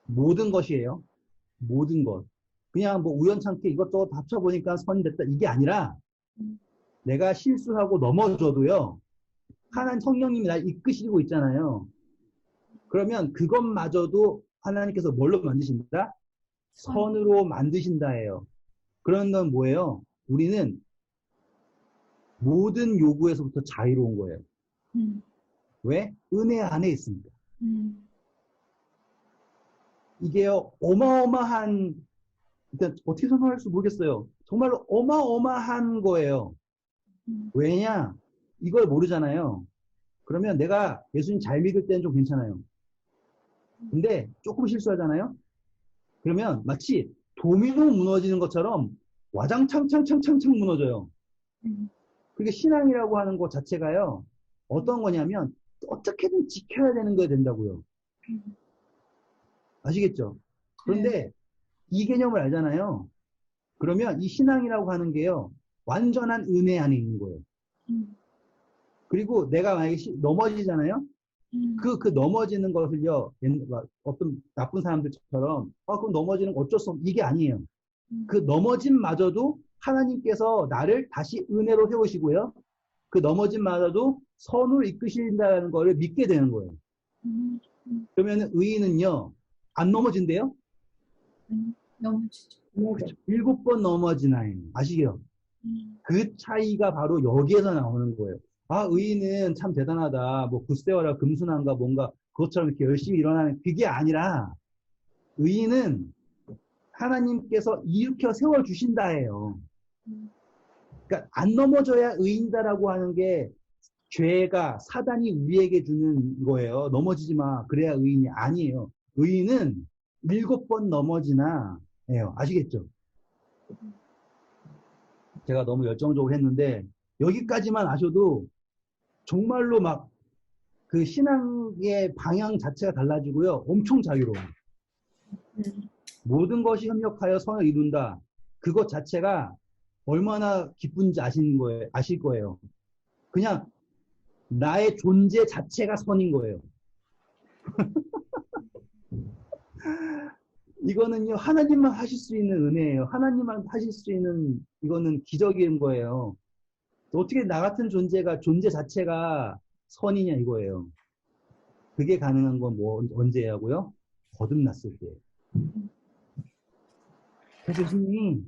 모든 것이에요. 모든 것. 그냥 뭐 우연찮게 이것저것 합쳐보니까 선이 됐다. 이게 아니라 내가 실수하고 넘어져도요. 하나님 성령님이 날 이끄시고 있잖아요. 그러면 그것마저도 하나님께서 뭘로 만드신다? 선으로 만드신다예요. 그런 건 뭐예요? 우리는 모든 요구에서부터 자유로운 거예요. 왜? 은혜 안에 있습니다. 이게요, 어마어마한, 일단 어떻게 설명할지 모르겠어요. 정말로 어마어마한 거예요. 왜냐? 이걸 모르잖아요. 그러면 내가 예수님 잘 믿을 때는 좀 괜찮아요. 근데 조금 실수하잖아요? 그러면 마치 도미노 무너지는 것처럼 와장창창창창창 무너져요. 그게 신앙이라고 하는 것 자체가요. 어떤 거냐면 어떻게든 지켜야 되는 거야 된다고요. 아시겠죠? 그런데 이 개념을 알잖아요. 그러면 이 신앙이라고 하는 게요. 완전한 은혜 안에 있는 거예요. 그리고 내가 만약에 넘어지잖아요. 그 넘어지는 것을요, 어떤 나쁜 사람들처럼, 그럼 넘어지는 거 어쩔 수 없, 이게 아니에요. 그 넘어짐마저도 하나님께서 나를 다시 은혜로 세우시고요. 그 넘어짐마저도 선을 이끄신다는 것을 믿게 되는 거예요. 그러면 의인은요, 안 넘어진대요? 넘어지죠. 그렇죠. 7번 넘어지나요? 아시게요? 그 차이가 바로 여기에서 나오는 거예요. 의인은 참 대단하다. 뭐, 굳세어라 금순환가 뭔가 그것처럼 이렇게 열심히 일어나는 그게 아니라, 의인은 하나님께서 일으켜 세워주신다예요. 그러니까 안 넘어져야 의인이다라고 하는 게 죄가 사단이 우리에게 주는 거예요. 넘어지지 마. 그래야 의인이 아니에요. 의인은 7번 넘어지나 해요. 아시겠죠? 제가 너무 열정적으로 했는데 여기까지만 아셔도 정말로 막 그 신앙의 방향 자체가 달라지고요. 엄청 자유로워요. 모든 것이 협력하여 선을 이룬다. 그것 자체가 얼마나 기쁜지 아실 거예요. 그냥 나의 존재 자체가 선인 거예요. 이거는요, 하나님만 하실 수 있는 은혜예요. 하나님만 하실 수 있는, 이거는 기적인 거예요. 어떻게 나 같은 존재 자체가 선이냐 이거예요. 그게 가능한 건 언제 하고요? 거듭났을 때. 그래서 예수님이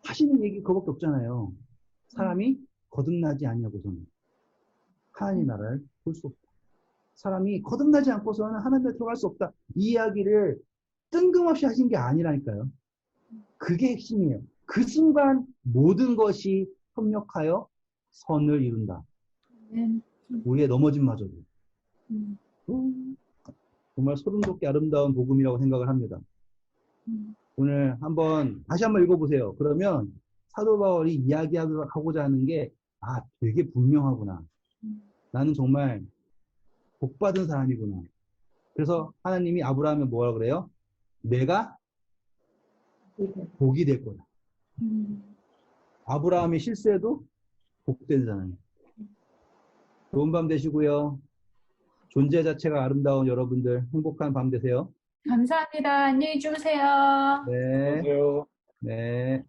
하시는 얘기 그거밖에 없잖아요. 사람이 거듭나지 아니하고서는 하나님 나라를 볼 수 없다. 사람이 거듭나지 않고서는 하나님에 들어갈 수 없다. 이 이야기를 뜬금없이 하신 게 아니라니까요. 그게 핵심이에요. 그 순간 모든 것이 협력하여 선을 이룬다. 우리의 넘어짐마저도. 정말 소름 돋게 아름다운 복음이라고 생각을 합니다. 오늘 다시 한번 읽어보세요. 그러면 사도 바울이 이야기하고자 하는 게, 되게 분명하구나. 나는 정말 복받은 사람이구나. 그래서 하나님이 아브라함에 뭐라 그래요? 내가 복이 될 거다. 아브라함의 실수에도 복되잖아요. 좋은 밤 되시고요. 존재 자체가 아름다운 여러분들 행복한 밤 되세요. 감사합니다. 안녕히 주무세요. 네. 안녕하세요. 네.